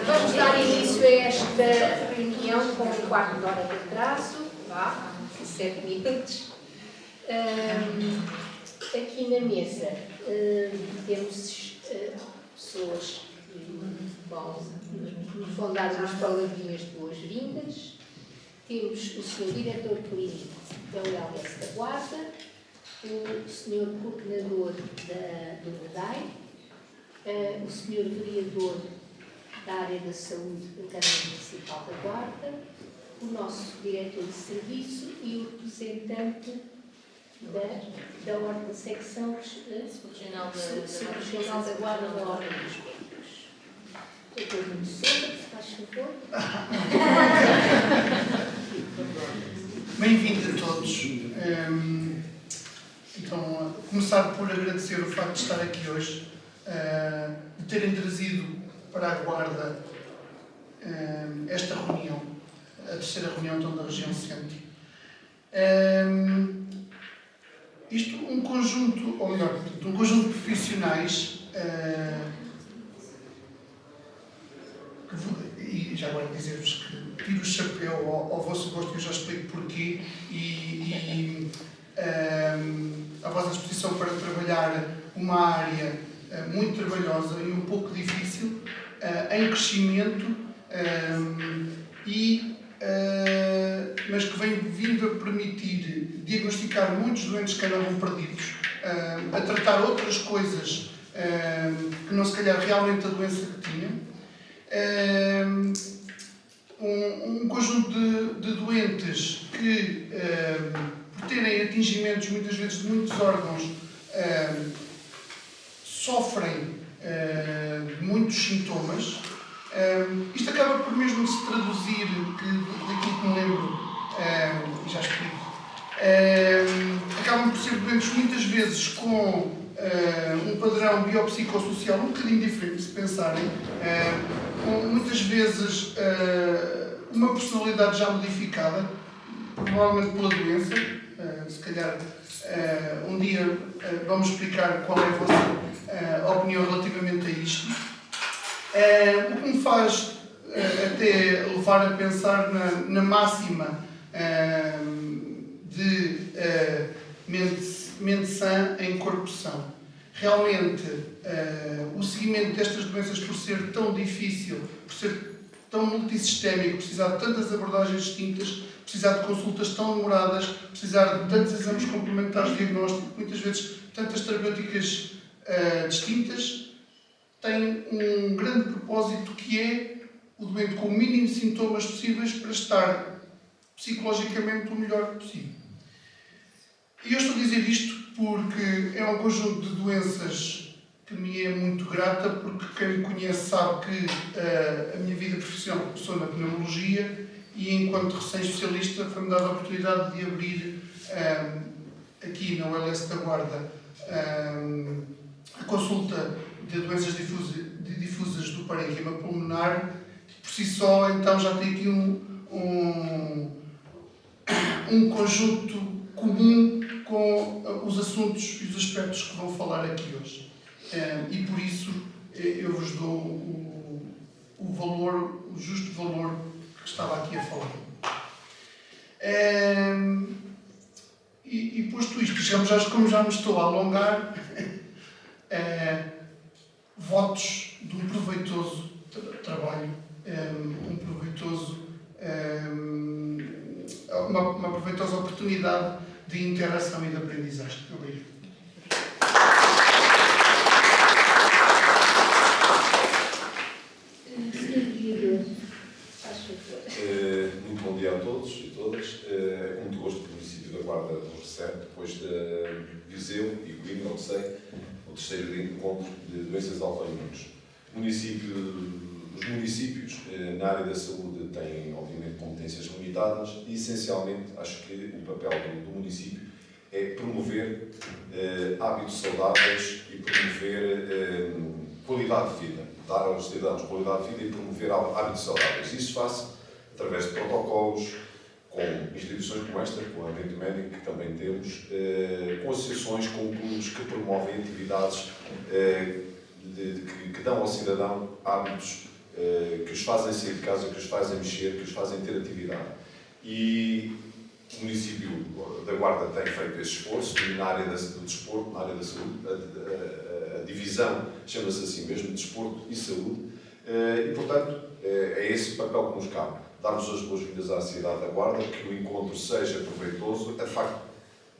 Vamos dar início a esta reunião com um quarto de hora de atraso, 7 minutos. Aqui na mesa temos pessoas que vão dar umas palavrinhas de boas-vindas. Temos o Sr. Diretor Clínico da ULS da Guarda, o Sr. Coordenador do MEDAI, o Sr. Vereador da área da saúde da Câmara Municipal da Guarda, o nosso Diretor de Serviço e o representante da Ordem da Secção Regional da Guarda da Ordem dos Médicos. Doutor Nuno Sousa, se faz favor. Bem-vindos a todos. Então, começar por agradecer o facto de estar aqui hoje, de terem trazido para a Guarda esta reunião, a terceira reunião então, da região centro. Isto, um conjunto, ou melhor, um conjunto de profissionais, e já agora dizer-vos que tiro o chapéu ao vosso gosto, eu já explico porquê, a vossa disposição para trabalhar uma área muito trabalhosa e um pouco difícil, em crescimento, mas que vem vindo a permitir diagnosticar muitos doentes que andavam perdidos, a tratar outras coisas que não se calhar realmente a doença que tinham. Um conjunto de doentes que, por terem atingimentos muitas vezes de muitos órgãos, sofrem de muitos sintomas. Isto acaba por mesmo se traduzir, daqui que me lembro, e já explico, acabam por ser doentes muitas vezes com um padrão biopsicossocial um bocadinho diferente, se pensarem, com muitas vezes uma personalidade já modificada, provavelmente pela doença. Se calhar um dia vamos explicar qual é a vossa opinião relativamente a isto. O que me faz até levar a pensar na máxima de mente sã em corpo são. Realmente, o seguimento destas doenças, por ser tão difícil, por ser tão multissistémico, precisar de tantas abordagens distintas, precisar de consultas tão demoradas, precisar de tantos exames complementares de diagnóstico, muitas vezes tantas terapêuticas distintas, tem um grande propósito, que é o doente com o mínimo de sintomas possíveis para estar psicologicamente o melhor possível. E eu estou a dizer isto porque é um conjunto de doenças que me é muito grata, porque quem me conhece sabe que a minha vida profissional começou na pneumologia e, enquanto recém-especialista, foi-me dada a oportunidade de abrir aqui na ULS da Guarda a consulta de doenças difusas do parênquima pulmonar. Por si só, então, já tem aqui um conjunto comum com os assuntos e os aspectos que vou falar aqui hoje. E por isso eu vos dou o justo valor que estava aqui a falar. E posto isto, como já me estou a alongar, votos de um proveitoso trabalho, uma proveitosa oportunidade de interação e de aprendizagem. Obrigado. Muito bom dia a todos e todas. É muito gosto que o município da Guarda nos recebe, depois de Viseu e Coimbra, não sei, o terceiro encontro de doenças autoimunes. Os municípios na área da saúde têm, obviamente, competências limitadas e, essencialmente, acho que o papel do município é promover hábitos saudáveis e promover qualidade de vida, dar aos cidadãos qualidade de vida e promover hábitos saudáveis. Isso faz através de protocolos, com instituições como esta, com o Ambiente Médico, que também temos, com associações, com clubes que promovem atividades que dão ao cidadão hábitos que os fazem sair de casa, que os fazem mexer, que os fazem ter atividade. E o município da Guarda tem feito esse esforço na área do desporto, na área da saúde, a divisão chama-se assim mesmo, desporto e saúde, e portanto é esse o papel que nos cabe, darmos as boas-vindas à cidade da Guarda, que o encontro seja proveitoso, de facto,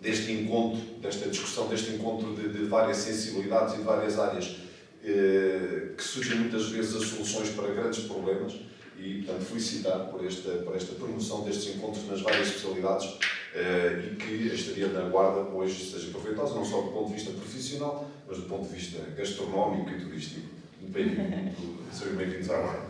deste encontro, desta discussão, deste encontro de várias sensibilidades e de várias áreas, que surgem muitas vezes as soluções para grandes problemas, e, portanto, felicitar por esta promoção destes encontros nas várias especialidades, e que a estadia na Guarda hoje seja proveitosa, não só do ponto de vista profissional, mas do ponto de vista gastronómico e turístico. Sejam bem-vindos à Guarda.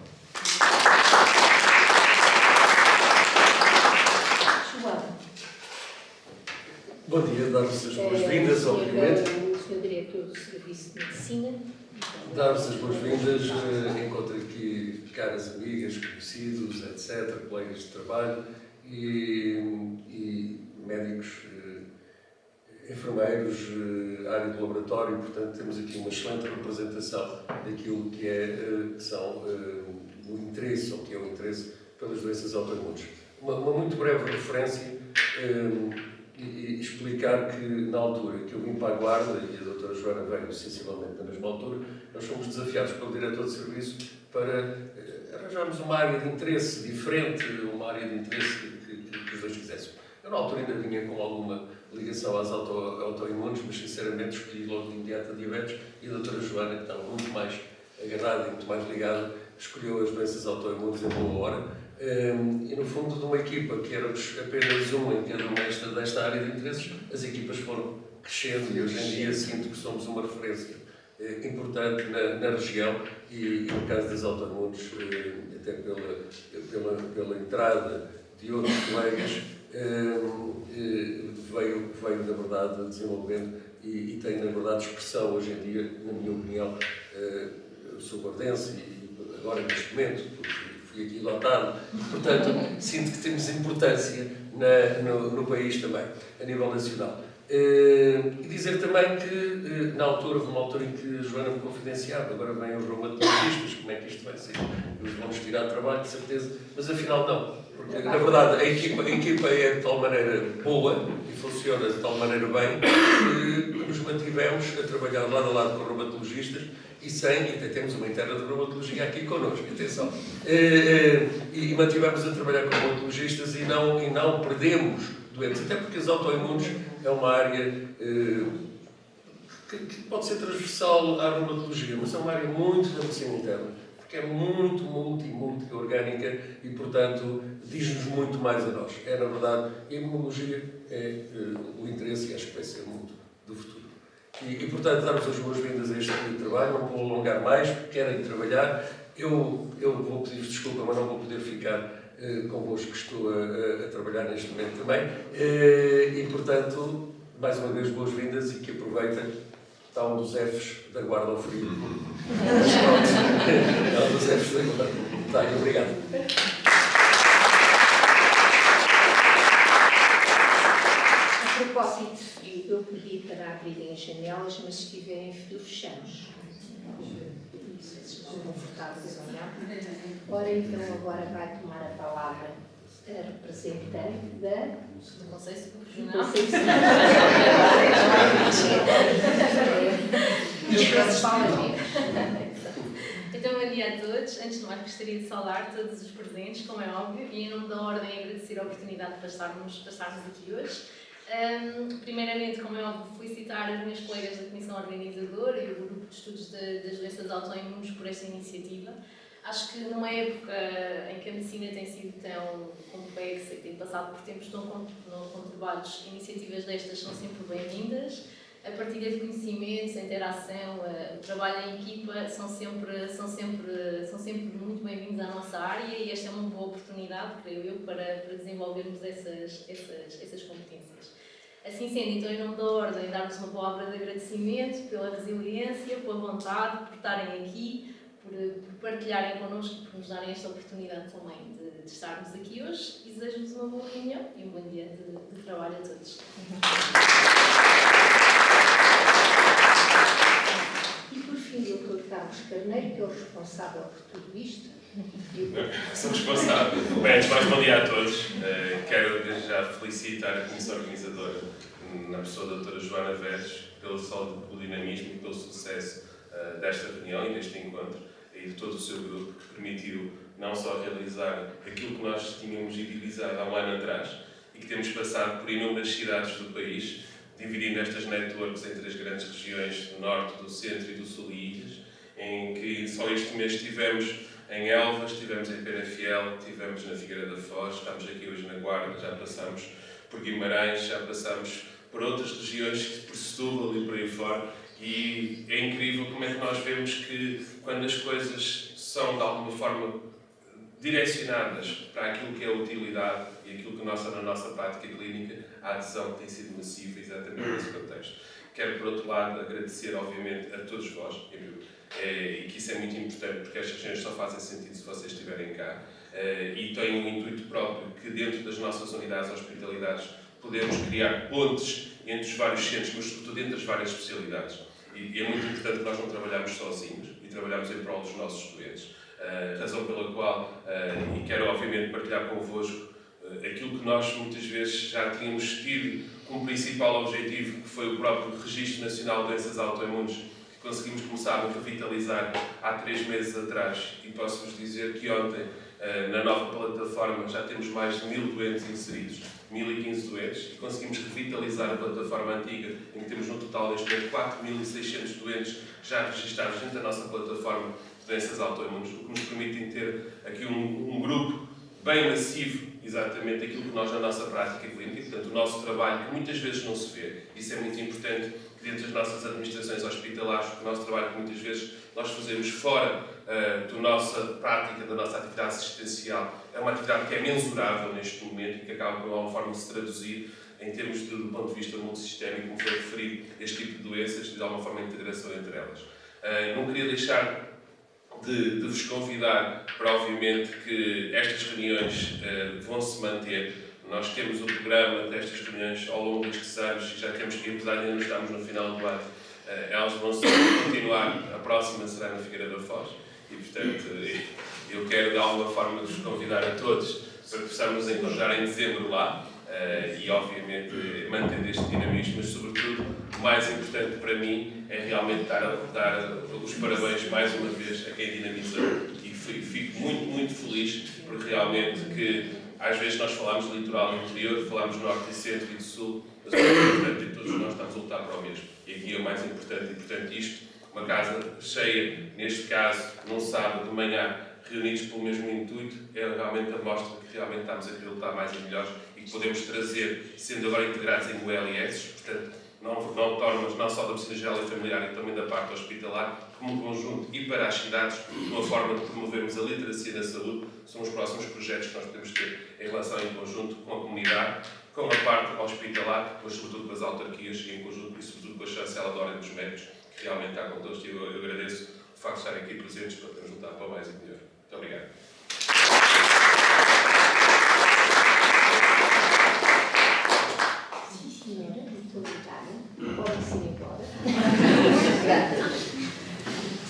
Bom dia, dar-vos as boas-vindas, obviamente. O Sr. Diretor do Serviço de Medicina. Dar-vos as boas-vindas. Encontro aqui caras amigas, conhecidos, etc., colegas de trabalho e médicos, enfermeiros, área do laboratório. Portanto, temos aqui uma excelente representação daquilo que são o interesse, ou que é o interesse pelas doenças autoimunes. Uma muito breve referência. E explicar que, na altura que eu vim para a Guarda, e a doutora Joana veio sensivelmente na mesma altura, nós fomos desafiados pelo diretor de serviço para arranjarmos uma área de interesse diferente, uma área de interesse que os dois quisessem. Eu, na altura, ainda vinha com alguma ligação às autoimunes, mas, sinceramente, escolhi logo de imediato a diabetes, e a doutora Joana, que estava muito mais agarrada e muito mais ligada, escolheu as doenças autoimunes em boa hora. E no fundo, de uma equipa que éramos apenas uma em cada uma desta área de interesses, as equipas foram crescendo e hoje em dia sinto que somos uma referência importante na região e no caso das autoimunes, até pela entrada de outros colegas, veio na verdade desenvolvendo e tem na verdade expressão hoje em dia, na minha opinião. Eu sou guardense e agora neste momento, fui aqui lotado, portanto sinto que temos importância no país também, a nível nacional. E dizer também que na altura, uma altura em que a Joana me confidenciava, agora vêm os reumatologistas, como é que isto vai ser? Eles vão-nos tirar trabalho, de certeza, mas afinal não, porque na verdade a equipa é de tal maneira boa e funciona de tal maneira bem que nos mantivemos a trabalhar lado a lado com reumatologistas e até temos uma interna de reumatologia aqui connosco, atenção. E mantivemos a trabalhar com reumatologistas e não perdemos doentes, até porque as autoimunes é uma área que pode ser transversal à reumatologia, mas é uma área muito da medicina interna, porque é muito multi-orgânica e, portanto, diz-nos muito mais a nós. É, na verdade, a imunologia é o interesse e acho que vai ser muito do futuro. E portanto, darmos as boas-vindas a este tipo de trabalho, não vou alongar mais, porque querem trabalhar. Eu vou pedir desculpa, mas não vou poder ficar convosco, que estou a trabalhar neste momento também. E, portanto, mais uma vez, boas-vindas e que aproveitem. Está um dos Fs da Guarda ao frio. É um dos Fs da Guarda. Tá, obrigado. A propósito de frio, eu pedi para abrirem as janelas, mas se estiverem frio, fechamos. Não sei se estão confortáveis ou não. Ora, então, agora vai tomar a palavra a representante do Conselho Superregional. Então, bom dia a todos. Antes de mais, gostaria de saudar todos os presentes, como é óbvio, e em nome da Ordem agradecer a oportunidade de passarmos aqui hoje. Primeiramente, como é óbvio, felicitar as minhas colegas da Comissão Organizadora e o Grupo de Estudos das Doenças Autoimunes por esta iniciativa. Acho que numa época em que a medicina tem sido tão complexa e tem passado por tempos tão conturbados, iniciativas destas são sempre bem-vindas. A partilha de conhecimentos, a interação, o trabalho em equipa são sempre muito bem-vindos à nossa área e esta é uma boa oportunidade, creio eu, para desenvolvermos essas competências. Assim sendo, então, em nome da Ordem, dar-vos uma palavra de agradecimento pela resiliência, pela vontade, por estarem aqui, por partilharem connosco e por nos darem esta oportunidade também de estarmos aqui hoje. E desejo-vos uma boa reunião e um bom dia de trabalho a todos. E por fim, eu vou dar Carlos Carneiro, que é o responsável por tudo isto. Sou responsável. Bem, antes de mais, bom dia a todos. Quero desde já felicitar a comissão organizadora, na pessoa da doutora Joana Veres, pelo dinamismo e pelo sucesso desta reunião e deste encontro, e de todo o seu grupo, que permitiu não só realizar aquilo que nós tínhamos idealizado há um ano atrás e que temos passado por inúmeras cidades do país, dividindo estas networks entre as grandes regiões do Norte, do Centro e do Sul e Ilhas, em que só este mês estivemos em Elvas, estivemos em Penafiel, estivemos na Figueira da Foz, estamos aqui hoje na Guarda, já passamos por Guimarães, já passamos por outras regiões, por Setúbal e por aí fora, e é incrível como é que nós vemos que quando as coisas são de alguma forma direcionadas para aquilo que é a utilidade e aquilo que na nossa prática clínica, a adesão tem sido massiva exatamente nesse contexto. Quero, por outro lado, agradecer, obviamente, a todos vós, e que isso é muito importante, porque estas reuniões só fazem sentido se vocês estiverem cá, e tenho um intuito próprio que, dentro das nossas unidades hospitalidades, podemos criar pontes entre os vários centros, mas sobretudo entre as várias especialidades. E é muito importante que nós não trabalhamos sozinhos e trabalhamos em prol dos nossos doentes. Razão pela qual, e quero obviamente partilhar convosco, aquilo que nós muitas vezes já tínhamos tido como principal objetivo, que foi o próprio Registro Nacional de Doenças Autoimunes, que conseguimos começar a revitalizar há 3 meses atrás, e posso-vos dizer que ontem, na nova plataforma, já temos mais de 1000 doentes inseridos, 1015 doentes, e conseguimos revitalizar a plataforma antiga, em que temos no total neste momento 4600 doentes já registados dentro da nossa plataforma de doenças autoimunes, o que nos permite ter aqui um grupo bem massivo, exatamente aquilo que nós na nossa prática clínica, portanto o nosso trabalho, que muitas vezes não se vê, isso é muito importante, que dentro das nossas administrações hospitalares, o nosso trabalho que muitas vezes nós fazemos fora da nossa prática, da nossa atividade assistencial, é uma atividade que é mensurável neste momento e que acaba por alguma forma de se traduzir em termos do ponto de vista multissistémico, como foi referido, este tipo de doenças e de alguma forma a integração entre elas. Não queria deixar de vos convidar para, obviamente, que estas reuniões vão se manter. Nós temos o programa destas reuniões ao longo destes anos e já temos que, apesar de ainda não estarmos no final do ano, elas vão continuar. A próxima será na Figueira da Foz e, portanto, eu quero de alguma forma vos convidar a todos para que possamos nos encontrar em dezembro lá e, obviamente, mantendo este dinamismo, mas, sobretudo, o mais importante para mim é realmente dar os parabéns mais uma vez a quem dinamizou e fico muito, muito feliz porque realmente que às vezes nós falamos de litoral e interior, falamos de norte e centro e de sul, mas o mais importante é que todos nós estamos a lutar para o mesmo. E aqui é o mais importante, e portanto isto, uma casa cheia, neste caso, num sábado de manhã, reunidos pelo mesmo intuito, é realmente a mostra que realmente estamos a querer lutar mais e melhores e que podemos trazer, sendo agora integrados em ULS, portanto, não torna não só da medicina geral e familiar e também da parte hospitalar, como um conjunto e para as cidades, uma forma de promovermos a literacia na saúde, são os próximos projetos que nós podemos ter em relação em conjunto com a comunidade, com a parte hospitalar, mas sobretudo com as autarquias e em conjunto e sobretudo com a chancela da Ordem dos Médicos, que realmente está com todos e eu agradeço o facto de estarem aqui presentes para podermos lutar para o mais e melhor. Muito obrigado. Sim, senhora, muito obrigada. Podem se ir embora. Obrigada.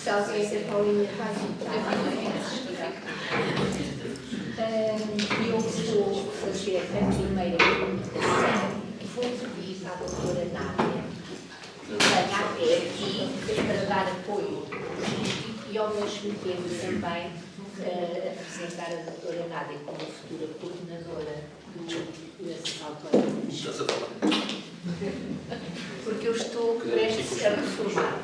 Se alguém da Paulinha faz eu vou fazer a primeira comunicação. Vou pedir à doutora Nádia que venha até aqui para dar apoio e ao mesmo tempo também apresentar a doutora Nádia como futura coordenadora do doenças autónomas. Porque eu estou prestes a reformar.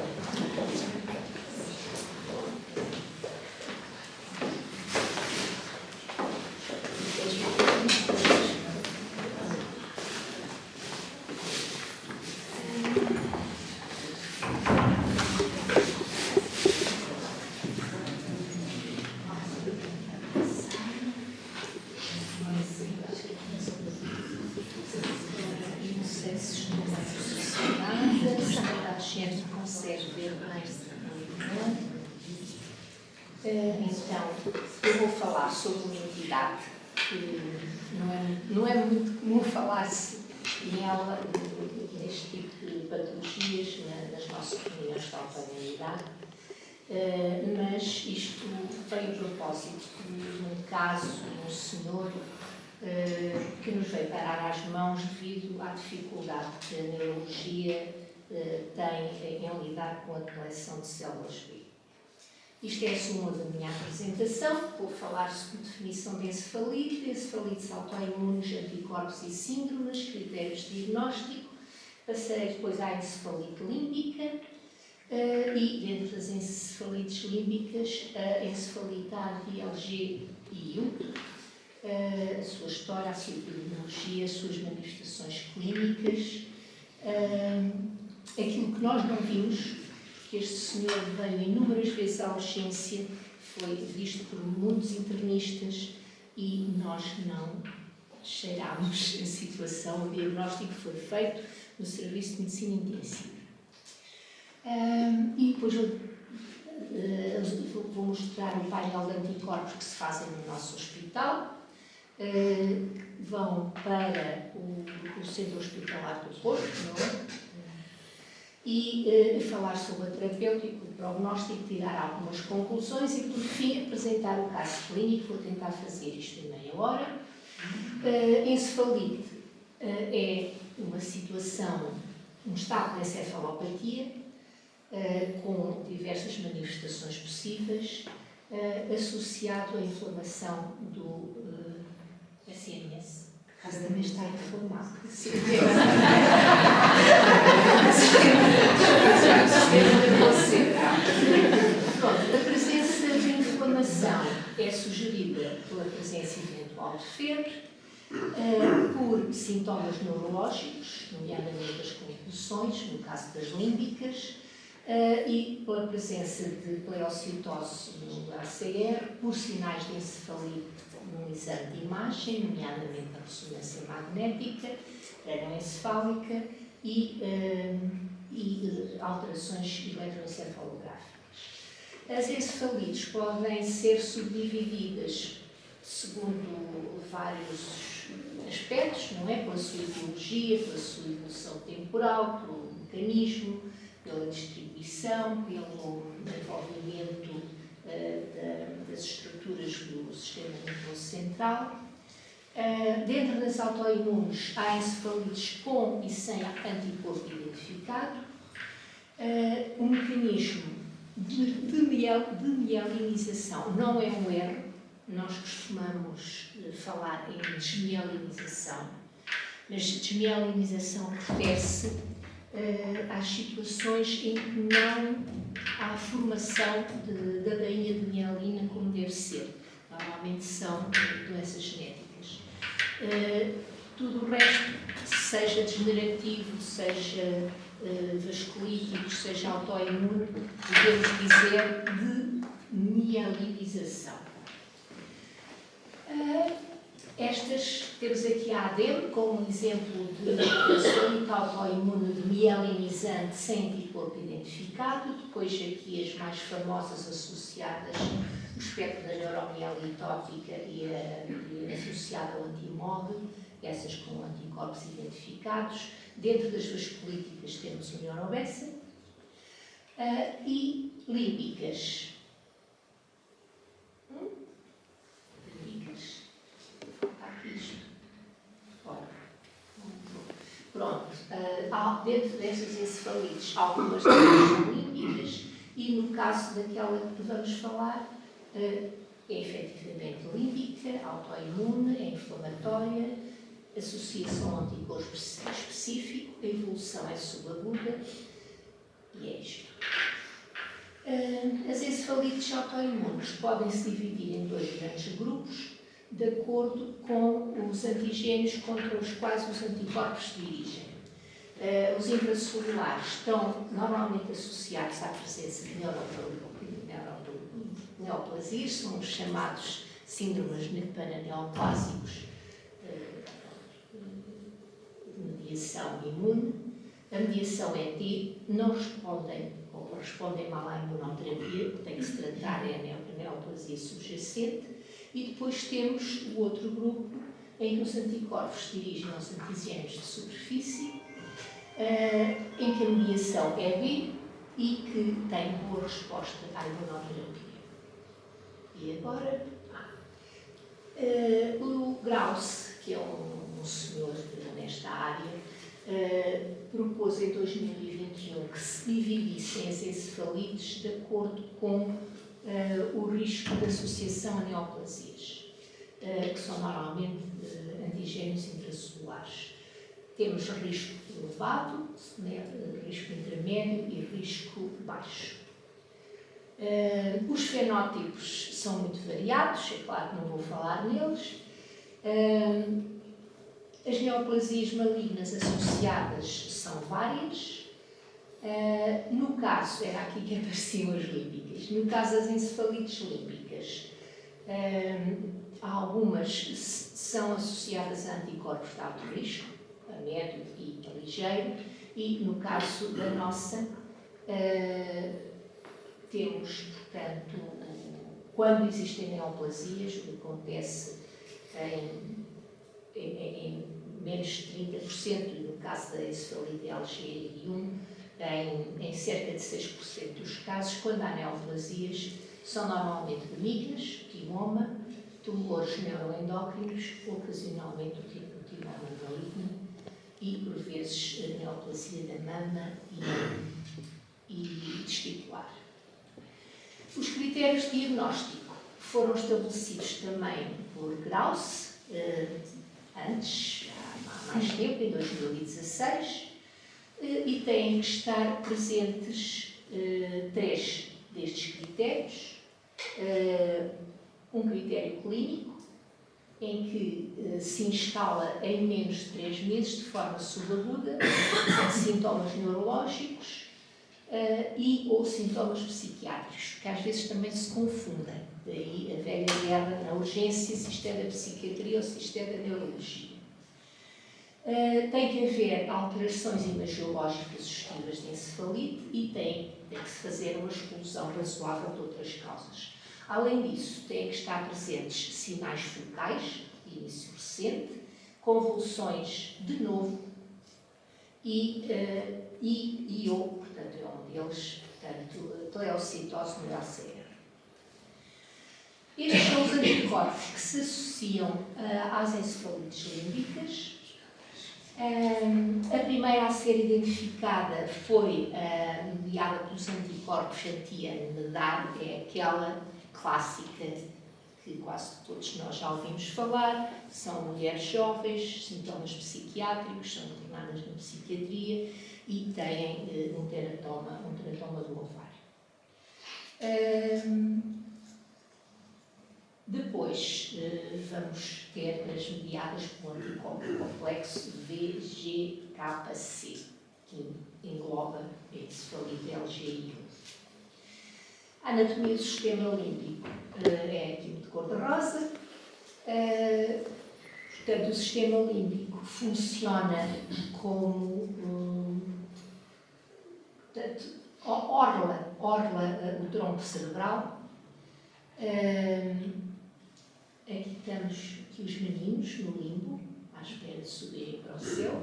Então, eu vou falar sobre uma entidade que não é muito comum falar-se nela, neste tipo de patologias, nas nossas reuniões de autoimunidade, Mas isto veio a propósito de um caso de um senhor que nos veio parar às mãos devido à dificuldade que a neurologia tem em lidar com a coleção de células B. Isto é a súmula da minha apresentação. Vou falar sobre definição de encefalite, encefalites autoimunes, anticorpos e síndromes, critérios de diagnóstico. Passarei depois à encefalite límbica e, dentro das encefalites límbicas, a encefalite A, ILG e U, a sua história, a sua epidemiologia, as suas manifestações clínicas. Aquilo que nós não vimos, porque este senhor veio inúmeras vezes à urgência, foi visto por muitos internistas e nós não cheirámos a situação. O diagnóstico foi feito no Serviço de Medicina Intensiva. E depois vou mostrar o painel de anticorpos que se fazem no nosso hospital. Vão para o Centro Hospitalar do Porto, não é? E falar sobre a terapêutica, o prognóstico, tirar algumas conclusões e, por fim, apresentar o caso clínico. Vou tentar fazer isto em meia hora. Encefalite é uma situação, um estado de encefalopatia com diversas manifestações possíveis, associado à inflamação do SNS. A casa também está inflamado. O sistema nervoso central. Pronto, a presença de inflamação é sugerida pela presença eventual de febre, por sintomas neurológicos, nomeadamente as convulsões, no caso das límbicas, e pela presença de pleocitose no ACR, por sinais de encefalite num exame de imagem, nomeadamente a ressonância magnética, crânioencefálica e alterações eletroencefalográficas. As encefalites podem ser subdivididas segundo vários aspectos, não é? Pela sua etiologia, pela sua evolução temporal, pelo mecanismo, pela distribuição, pelo envolvimento das estruturas do sistema nervoso central. Dentro das autoimunes, há encefalites com e sem anticorpo identificado. O mecanismo de mielinização não é um erro. Nós costumamos falar em desmielinização, mas desmielinização refere-se às situações em que não há formação da bainha de mielina como deve ser. Normalmente são doenças genéticas. Tudo o resto, seja degenerativo, seja vasculítico, seja autoimune, podemos dizer de mielinização. Temos aqui a ADEM como exemplo de encefalite autoimune de mielinizante sem anticorpo identificado. Depois aqui as mais famosas associadas no espectro da neuromielitótica e associada ao antimod, essas com anticorpos identificados. Dentro das vasculíticas temos o neurobessa e límbicas. Pronto, dentro dessas encefalites, algumas delas são límbicas e, no caso daquela que vamos falar, é efetivamente límbica, autoimune, é inflamatória, associação a anticorpo específico, a evolução é subaguda e é isto. As encefalites autoimunes podem se dividir em dois grandes grupos, de acordo com os antigénios contra os quais os anticorpos se dirigem. Os intracelulares estão normalmente associados à presença de neoplasias, são os chamados síndromes paraneoplásicos de mediação imune. A mediação é T, não respondem ou respondem mal à imunoterapia, tem que se tratar a neoplasia subjacente. E depois temos o outro grupo em que os anticorpos se dirigem aos antigénios de superfície, em que a mediação é B, e que tem boa resposta à imunoterapia. E agora, o Grauss, que é um senhor nesta área, propôs em 2021 que se dividissem as encefalites de acordo com o risco de associação a neoplasias, que são normalmente antigénios intracelulares. Temos risco elevado, risco intermédio e risco baixo. Os fenótipos são muito variados, é claro que não vou falar neles. As neoplasias malignas associadas são várias. No caso, era aqui que apareciam as límbicas. No caso das encefalites límbicas, algumas são associadas a anticorpos de alto risco, a médio e a ligeiro, e no caso da nossa, temos, portanto, quando existem neoplasias, o que acontece em menos de 30%, e no caso da encefalite LGI1, em cerca de 6% dos casos, quando há neoplasias, são normalmente benignas, quioma, tumores neuroendócrinos, ocasionalmente o tipo de tumor maligno e, por vezes, a neoplasia da mama e testicular. Os critérios de diagnóstico foram estabelecidos também por Grauss, antes, há mais tempo, em 2016, e têm que estar presentes 3 destes critérios. Um critério clínico, em que se instala em menos de 3 meses, de forma subaguda, sintomas neurológicos ou sintomas psiquiátricos, que às vezes também se confundem. Daí a velha guerra na urgência, se isto é da psiquiatria ou se isto é da neurologia. Tem que haver alterações imagiológicas sugestivas de encefalite e tem que se fazer uma exclusão razoável de outras causas. Além disso, têm que estar presentes sinais focais, de início recente, convulsões de novo ou, portanto, é um deles, portanto, pleocitose no LCR. Estes são os anticorpos que se associam às encefalites límbicas. A primeira a ser identificada foi mediada pelos anticorpos anti-NMDAR, é aquela clássica que quase todos nós já ouvimos falar. São mulheres jovens, sintomas psiquiátricos, são internadas na psiquiatria e têm um teratoma do ovário. Depois vamos ter as mediadas pelo anticorpo complexo VGKC, que engloba a encefalite LGI1. A anatomia do sistema límbico é tipo de cor-de-rosa. Portanto, o sistema límbico funciona como orla o tronco cerebral. Aqui temos os meninos no limbo, à espera de subirem para o céu.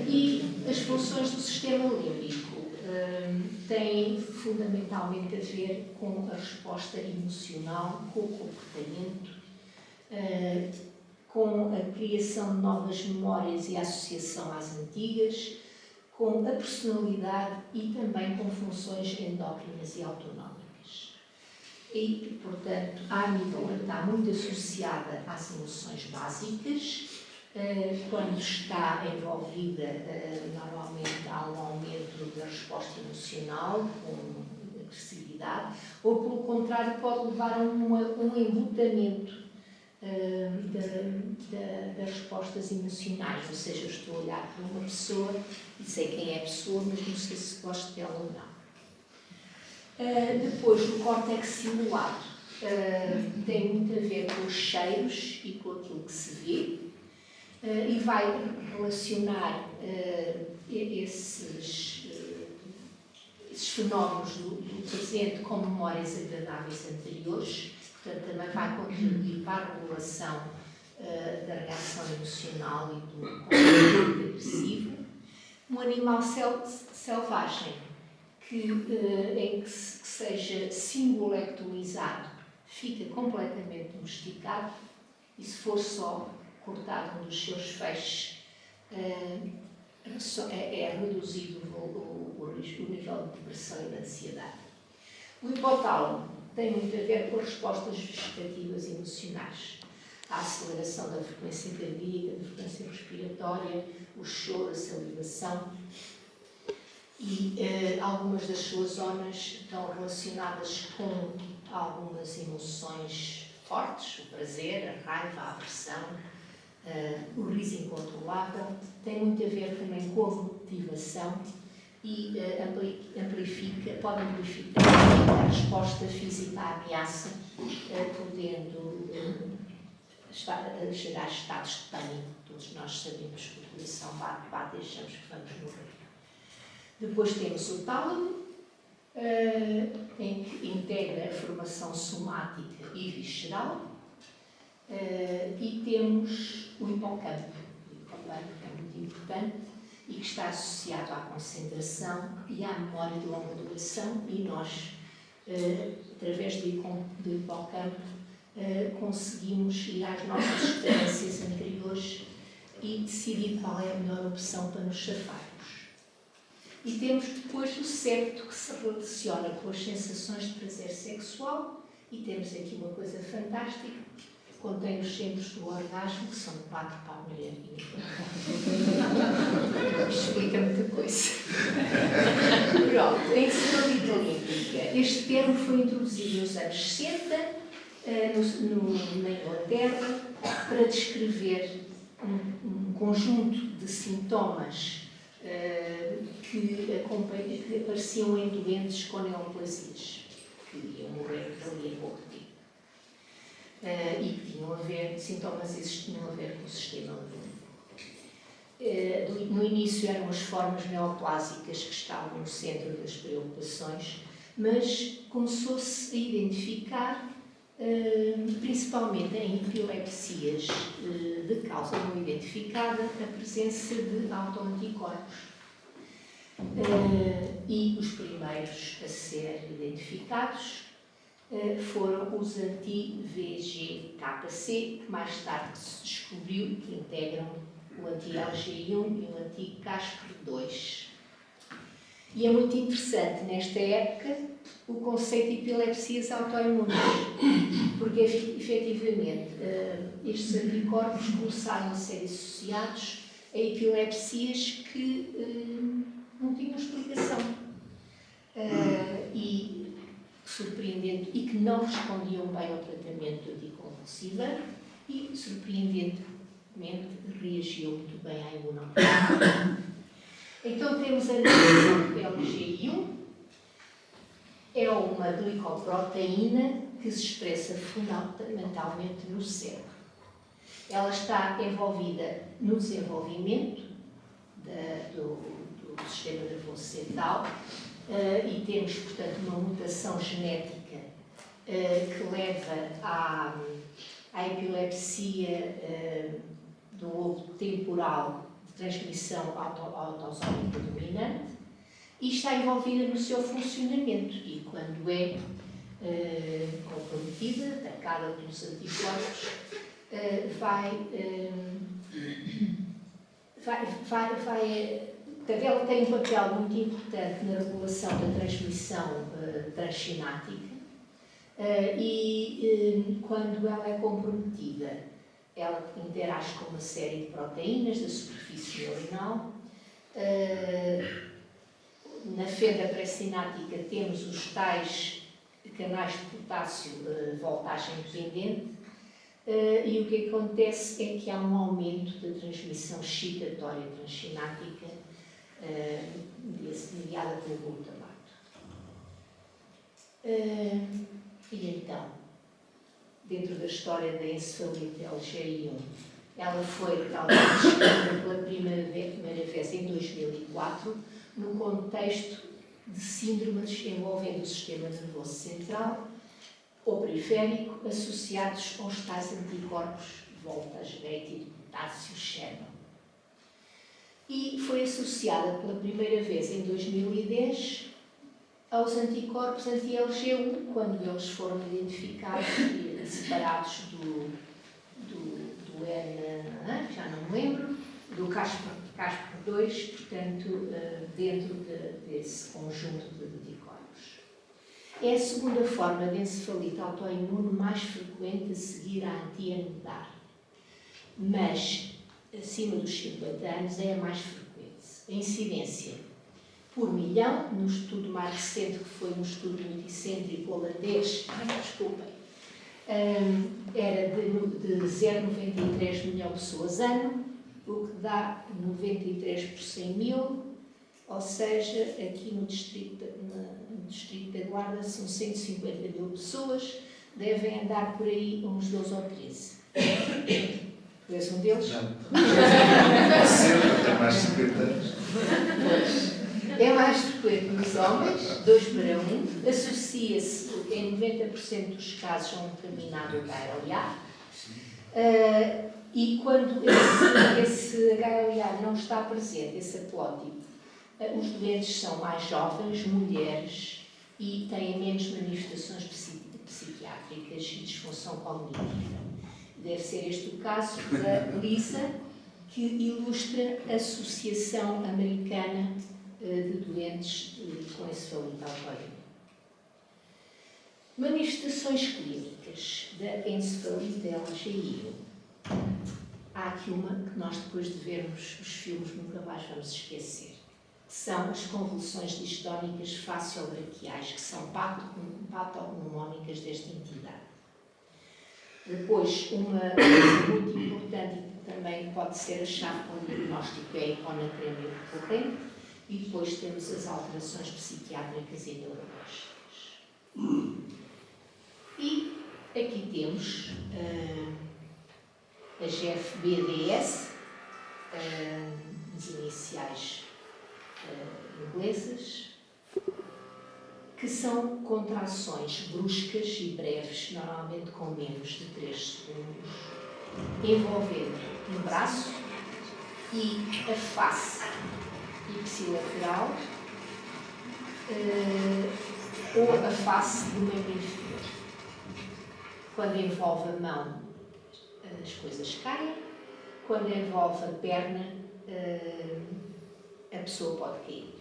E as funções do sistema límbico têm fundamentalmente a ver com a resposta emocional, com o comportamento, com a criação de novas memórias e a associação às antigas, com a personalidade e também com funções endócrinas e autonómicas. E, portanto, a amígdala está muito associada às emoções básicas. Quando está envolvida, normalmente há um aumento da resposta emocional, com agressividade, ou, pelo contrário, pode levar a um embutamento das respostas emocionais. Ou seja, eu estou a olhar para uma pessoa e sei quem é a pessoa, mas não sei se gosto dela ou não. Depois, o córtex cingulado tem muito a ver com os cheiros e com aquilo que se vê, e vai relacionar esses fenómenos do presente com memórias agradáveis anteriores. Portanto, também vai contribuir para a regulação da reação emocional e do comportamento agressivo. Um animal selvagem em que seja singulectualizado fica completamente domesticado e se for só cortado um dos seus feixes é reduzido o nível de depressão e de ansiedade. O hipotálamo tem muito a ver com as respostas vegetativas e emocionais. A aceleração da frequência cardíaca, da frequência respiratória, o choro, a salivação. E algumas das suas zonas estão relacionadas com algumas emoções fortes, o prazer, a raiva, a aversão, o riso incontrolável. Tem muito a ver também com a motivação e pode amplificar a resposta física à ameaça, podendo chegar a estados de pânico. Todos nós sabemos que o coração bate e achamos que vamos morrer. Depois temos o tálamo, em que integra a formação somática e visceral, e temos o hipocampo. O hipocampo é muito importante e que está associado à concentração e à memória de longa duração, e nós, através do hipocampo, conseguimos ir às nossas experiências anteriores e decidir qual é a melhor opção para nos chafarmos. E temos depois o septo, que se relaciona com as sensações de prazer sexual, e temos aqui uma coisa fantástica, contém os centros do orgasmo, que são 4 para a mulher e isto explica muita coisa. Pronto, em saúde olímpica, este termo foi introduzido nos anos 60 na Inglaterra para descrever um conjunto de sintomas que apareciam em doentes com neoplasias, que iam morrer dali a pouco tempo. E que tinham a ver, sintomas esses tinham a ver com o sistema limpo. No início eram as formas neoplásicas que estavam no centro das preocupações, mas começou-se a identificar, principalmente em epilepsias de causa não identificada, a presença de autoanticorpos. E os primeiros a ser identificados foram os anti-VGKC, que mais tarde se descobriu que integram o anti-LG1 e o anti-CASPR2. E é muito interessante, nesta época, o conceito de epilepsias autoimunes, porque, efetivamente, estes anticorpos começaram a ser associados a epilepsias que não tinham explicação. Surpreendente, e que não respondiam bem ao tratamento anticonvulsivante e, surpreendentemente, reagiam muito bem à imunoterapia. Então temos a LG1, é uma glicoproteína que se expressa fundamentalmente no cérebro. Ela está envolvida no desenvolvimento do sistema nervoso central, e temos, portanto, uma mutação genética que leva à epilepsia do lobo temporal de transmissão autossómica dominante e está envolvida no seu funcionamento, e quando é comprometida, atacada pelos anticorpos, Portanto, ela tem um papel muito importante na regulação da transmissão transsinática, e quando ela é comprometida, ela interage com uma série de proteínas da superfície neuronal. Na fenda pré-sinática temos os tais canais de potássio voltagem dependente, e o que acontece é que há um aumento da transmissão excitatória transsinática mediada pelo glutamato. E então, dentro da história da encefalite LG1, ela foi realmente descrita pela primeira vez em 2004, no contexto de síndromes envolvendo o sistema nervoso central ou periférico, associados aos tais anticorpos voltas, beta e potássio Shannon. e foi associada pela primeira vez em 2010 aos anticorpos anti-LG1, quando eles foram identificados e separados do N, já não me lembro, do Casper-2, portanto, dentro desse conjunto de anticorpos. É a segunda forma de encefalite autoimune mais frequente a seguir à anti-anular, mas acima dos 50 anos é a mais frequente. A incidência por milhão, no estudo mais recente, que foi um estudo multicêntrico holandês, era de 0,93 milhão de pessoas ano, o que dá 93 por 100 mil, ou seja, aqui no Distrito da Guarda são 150 mil pessoas, devem andar por aí uns 12 ou 13. Tu és um deles? Não. Sempre tem mais de 50 anos. Pois. É mais frequente nos homens, 2 para 1, associa-se em 90% dos casos a um determinado HLA, e quando esse HLA não está presente, esse haplótipo, os doentes são mais jovens, mulheres, e têm menos manifestações psiquiátricas e disfunção cognitiva. Deve ser este o caso da Lisa, que ilustra a Associação Americana de Doentes com encefalite autoimune. Manifestações clínicas da encefalite LGI. Há aqui uma que nós, depois de vermos os filmes, nunca mais vamos esquecer. Que são as convulsões distónicas faciobraquiais, que são patognomónicas desta entidade. Depois, uma coisa muito importante e que também pode ser a chave para o diagnóstico é a hiponatremia recorrente, e depois temos as alterações psiquiátricas e neurológicas. E aqui temos as FBDS, as iniciais inglesas, que são contrações bruscas e breves, normalmente com menos de 3 segundos, envolvendo um braço e a face ipsilateral ou a face do membro inferior. Quando envolve a mão, as coisas caem. Quando envolve a perna, a pessoa pode cair.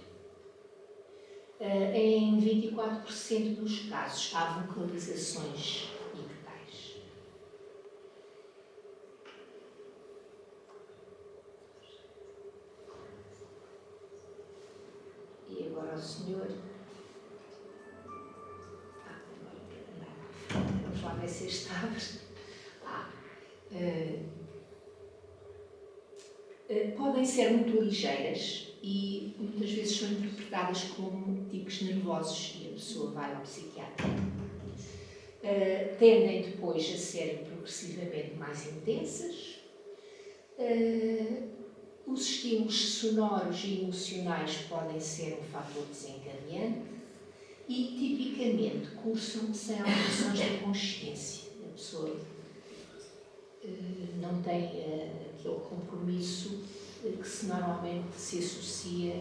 Em 24% dos casos há vocalizações ictais. E agora o senhor. Vamos lá ver se este abre. Podem ser muito ligeiras e muitas vezes são interpretadas como tiques nervosos e a pessoa vai ao psiquiatra. Tendem depois a serem progressivamente mais intensas. Os estímulos sonoros e emocionais podem ser um fator desencadeante e, tipicamente, cursam sem alterações da consciência. A pessoa não tem aquele compromisso que normalmente se associa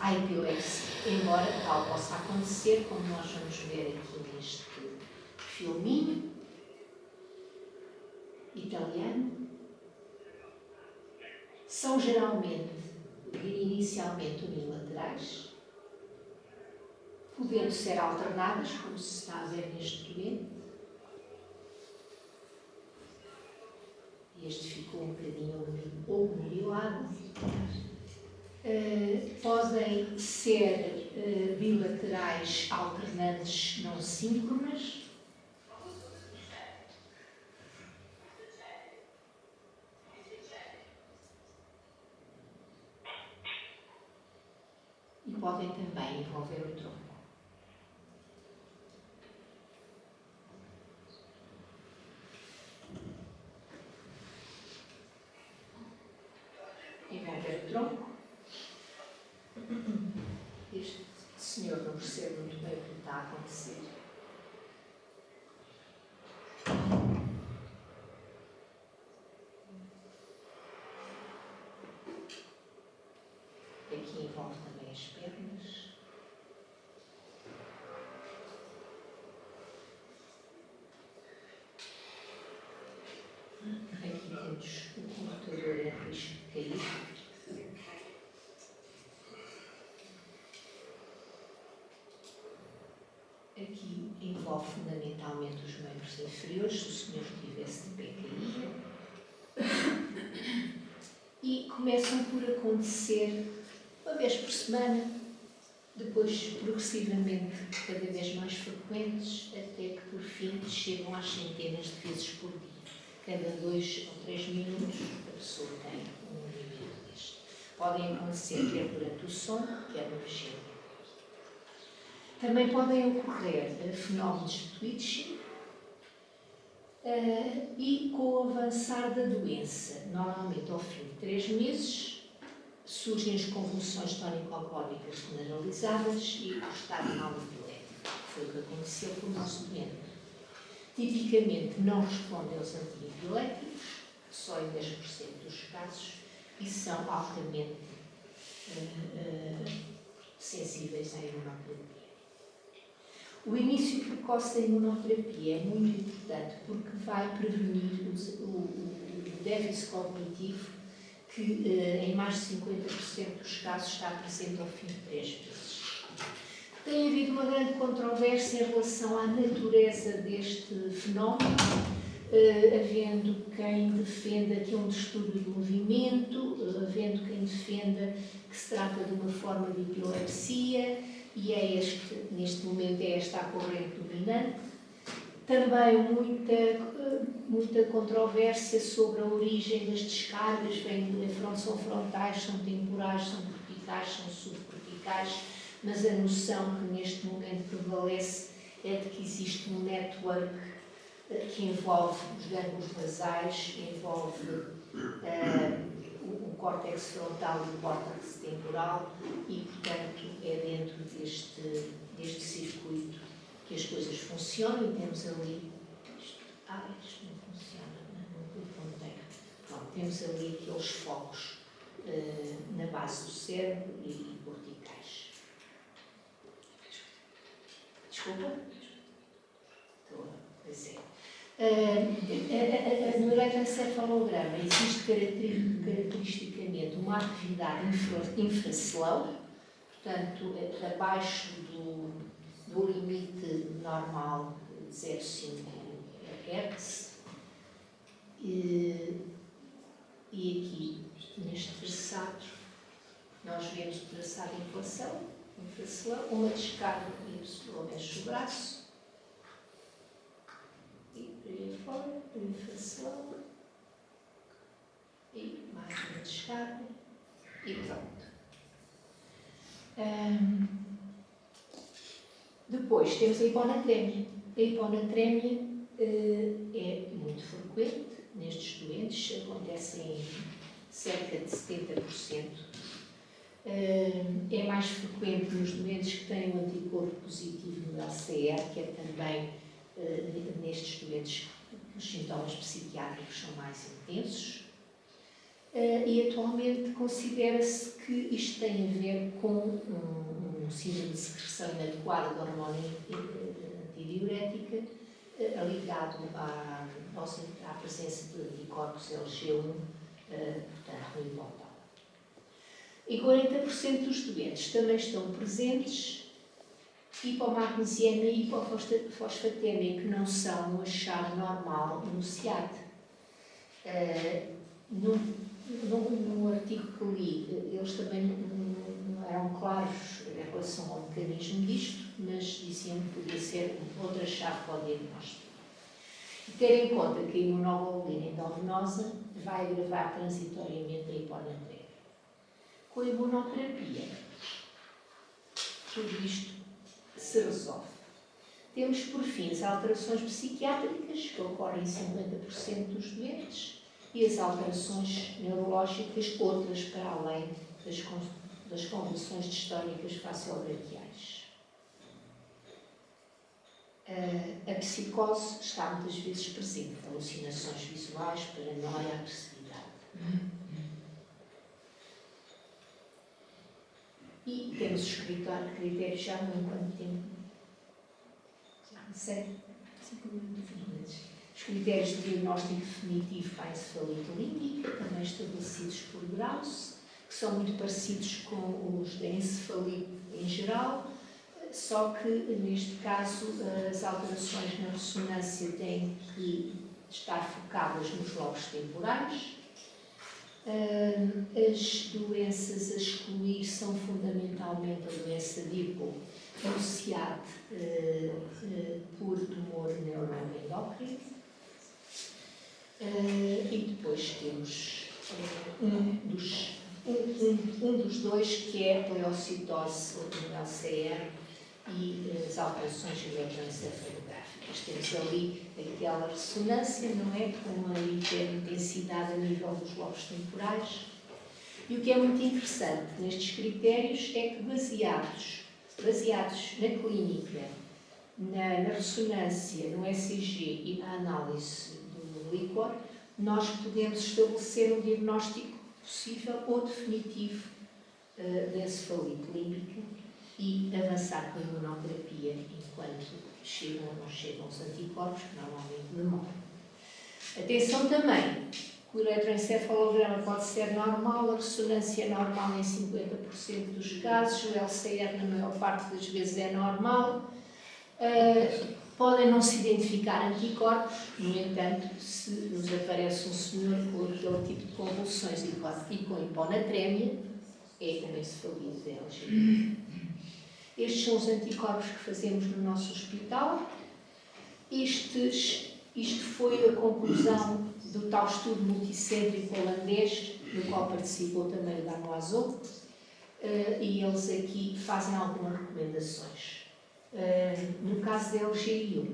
à epilepsia, embora tal possa acontecer, como nós vamos ver aqui neste filminho italiano. São geralmente, inicialmente, unilaterais, podendo ser alternadas, como se está a ver neste doente. Este ficou um bocadinho obnubilado. Podem ser bilaterais alternantes não síncronas. E podem também envolver o tronco. Envolver o tronco. Este senhor não percebe muito bem o que está a acontecer. aqui envolve também as pernas. Aqui temos o computador a risco de cair. Aqui envolve fundamentalmente os membros inferiores, se o senhor estivesse de pé caía. E começam por acontecer uma vez por semana, depois progressivamente cada vez mais frequentes, até que por fim chegam às centenas de vezes por dia. Cada 2 ou 3 minutos a pessoa tem um movimento deste. Podem acontecer quer durante o sono, quer no vigília. Também podem ocorrer fenómenos de twitching e com o avançar da doença, normalmente ao fim de 3 meses, surgem as convulsões tónico-clónicas generalizadas e o estado mal epilético, que foi o que aconteceu com o nosso doente. Tipicamente não respondem aos antiepiléticos, só em 10% dos casos, e são altamente sensíveis à imunoterapia. O início precoce da imunoterapia é muito importante porque vai prevenir o déficit cognitivo que em mais de 50% dos casos está presente ao fim de 3 meses. Tem havido uma grande controvérsia em relação à natureza deste fenómeno, havendo quem defenda que é um distúrbio do movimento, havendo quem defenda que se trata de uma forma de epilepsia, e neste momento é esta a corrente dominante. Também muita controvérsia sobre a origem das descargas, são frontais, são temporais, são corticais, são subcorticais, mas a noção que neste momento prevalece é de que existe um network que envolve os gânglios basais, envolve o córtex frontal e o córtex temporal e, portanto, é dentro deste circuito que as coisas funcionam e temos ali... isto não funciona, não tem. Pronto, temos ali aqueles focos na base do cérebro e corticais. Desculpa? Pois é. No eletroencefalograma existe caracteristicamente uma atividade infraslow, portanto, abaixo do limite normal de 0,5 Hz. E aqui, neste traçado, nós vemos o traçado de infraslow, uma descarga Y mexe o braço, e por aí fora, infraslow, e mais uma descarga, e pronto. Depois temos a hiponatrémia. A hiponatrémia é muito frequente nestes doentes, acontece em cerca de 70%. É mais frequente nos doentes que têm um anticorpo positivo no LCR, que é também nestes doentes que os sintomas psiquiátricos são mais intensos. E atualmente considera-se que isto tem a ver com um síndrome de secreção inadequada de hormona antidiurética, ligado à presença de anticorpos LG1, portanto, no hipotálamo. Em 40% dos doentes também estão presentes hipomagnesemia e hipofosfatemia, que não são um achado normal no SIAD. No artigo que li, eles também não eram claros em relação ao mecanismo disto, mas diziam que podia ser outra chave para o diagnóstico. E ter em conta que a imunoglobulina endovenosa vai agravar transitoriamente a hiponatrémia. Com a imunoterapia, tudo isto se resolve. Temos, por fim, as alterações psiquiátricas, que ocorrem em 50% dos doentes, e as alterações neurológicas, outras para além das convulsões distónicas faciobraquiais. A psicose está muitas vezes presente, alucinações visuais, paranoia, agressividade. E temos os critérios já não quanto tempo? Já não sei. 5 minutos. Os critérios de diagnóstico definitivo para a encefalite límbica, também estabelecidos por Grauss, que são muito parecidos com os da encefalite em geral, só que neste caso as alterações na ressonância têm que estar focadas nos lobos temporais. As doenças a excluir são fundamentalmente a doença de Hippo, o SIAD por tumor neuroendócrino. E depois temos um dos dois que é a pleocitose no LCR e as alterações eletroencefalográficas. Temos ali aquela ressonância, não é? Com uma hiperintensidade a nível dos lobos temporais. E o que é muito interessante nestes critérios é que baseados na clínica, na ressonância, no ECG e na análise do líquor, nós podemos estabelecer um diagnóstico possível ou definitivo da encefalite límbica e avançar com a imunoterapia enquanto chegam ou não chegam os anticorpos, que normalmente demoram. Atenção também, que o eletroencefalograma pode ser normal, a ressonância é normal em 50% dos casos, o LCR na maior parte das vezes é normal. Podem não se identificar anticorpos, no entanto, se nos aparece um senhor com aquele tipo de convulsões e com hiponatrémia, é uma encefalite de LG. Estes são os anticorpos que fazemos no nosso hospital. Isto foi a conclusão do tal estudo multicêntrico holandês, no qual participou também o Danoiseau, e eles aqui fazem algumas recomendações. No caso da LGI1,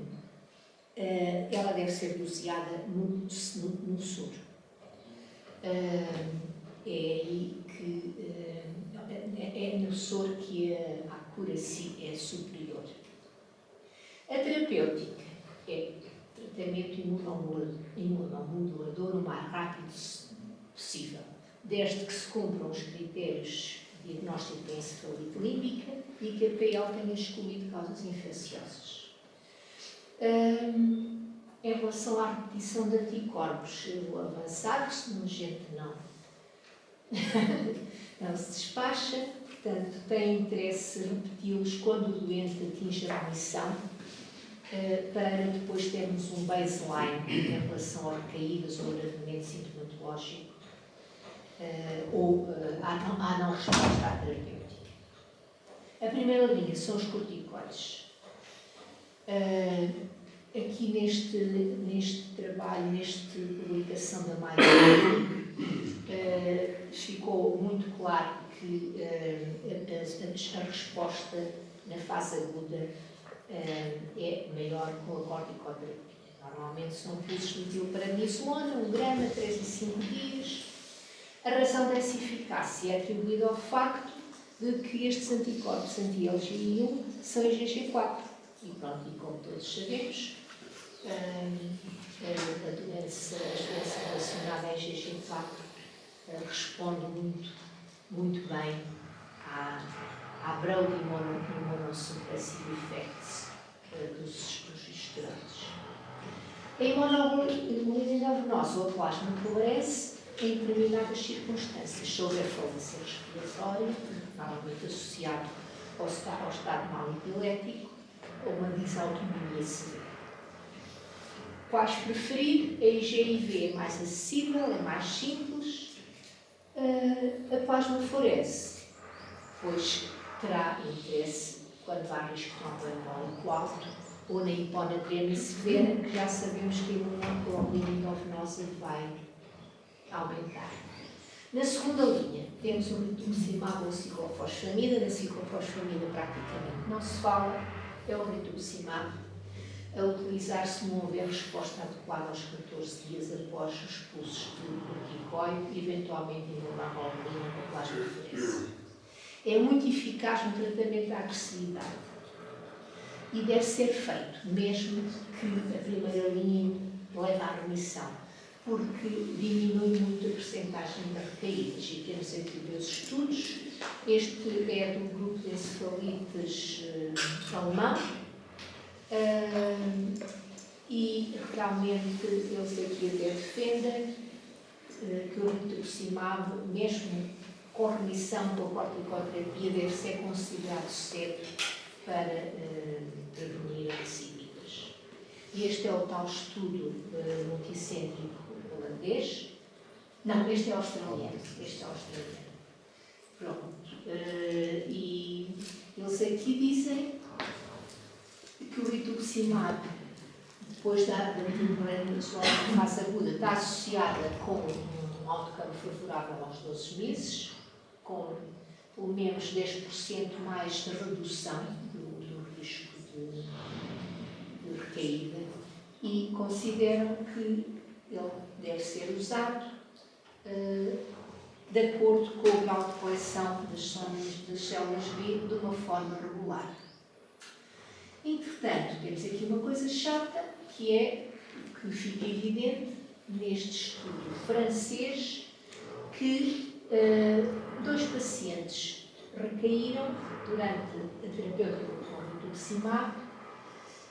ela deve ser doseada no soro. É aí que é no soro que a accuracy é superior. A terapêutica é tratamento imunomodulador o mais rápido possível, desde que se cumpram os critérios de diagnóstico de encefalite límbica e que a PL tenha excluído causas infecciosas. Em relação à repetição de anticorpos, eu vou avançar, se não, gente não se despacha, portanto, tem interesse repeti-los quando o doente atinge a remissão, para depois termos um baseline em relação a recaídas ou agravamento sintomatológico ou à não resposta à terapêutica. A primeira linha são os corticoides. Aqui neste trabalho, nesta publicação da Maia, ficou muito claro que a resposta na fase aguda é maior com a corticoterapia. Normalmente são pulsos de metilprednisolona, 1 grama, 3 a 5 dias. A razão dessa eficácia é atribuída ao facto de que estes anticorpos anti-LGI1 são IgG4. E pronto, e como todos sabemos, a doença relacionada a IgG4 responde muito bem à broad immunosuppressive effects dos esteroides. A imunoglobulina venosa ou a plasma floresce em determinadas circunstâncias, se houver falência respiratória, normalmente associado ao estado mal epilético, ou uma disautonomia severa. Quais preferir? A IgIV é mais acessível, é mais simples. A plasmaflorese, pois terá interesse quando há risco trombembólico alto ou na hiponatremia severa, que já sabemos que a imunoglobulina venosa vai aumentar. Na segunda linha, temos o rituximab ou ciclofosfamida. Na ciclofosfamida praticamente não se fala, é o rituximab a utilizar-se se não houver resposta adequada aos 14 dias após os pulsos de corticoide, eventualmente imunoglobulina com plasmaflorese. É muito eficaz no tratamento da agressividade e deve ser feito, mesmo que a primeira linha leve à remissão, porque diminui muito a percentagem de recaídas. E temos aqui 2 estudos. Este é do grupo de encefalites alemão. E realmente eles aqui até defendem que o rituximab, mesmo com remissão com a corticoterapia, deve ser considerado cedo para prevenir recidivas. E este é o tal estudo multicêntrico holandês. Não, este é australiano. Pronto. E eles aqui dizem que o rituximab, depois da anticoagulação de fase aguda, está associada com um outcome favorável aos 12 meses, com pelo menos 10% mais de redução do risco de recaída, e consideram que ele deve ser usado de acordo com o grau de coleção das células B de uma forma regular. Entretanto, temos aqui uma coisa chata, que fica evidente neste estudo francês, que 2 pacientes recaíram durante a terapêutica com rituximab,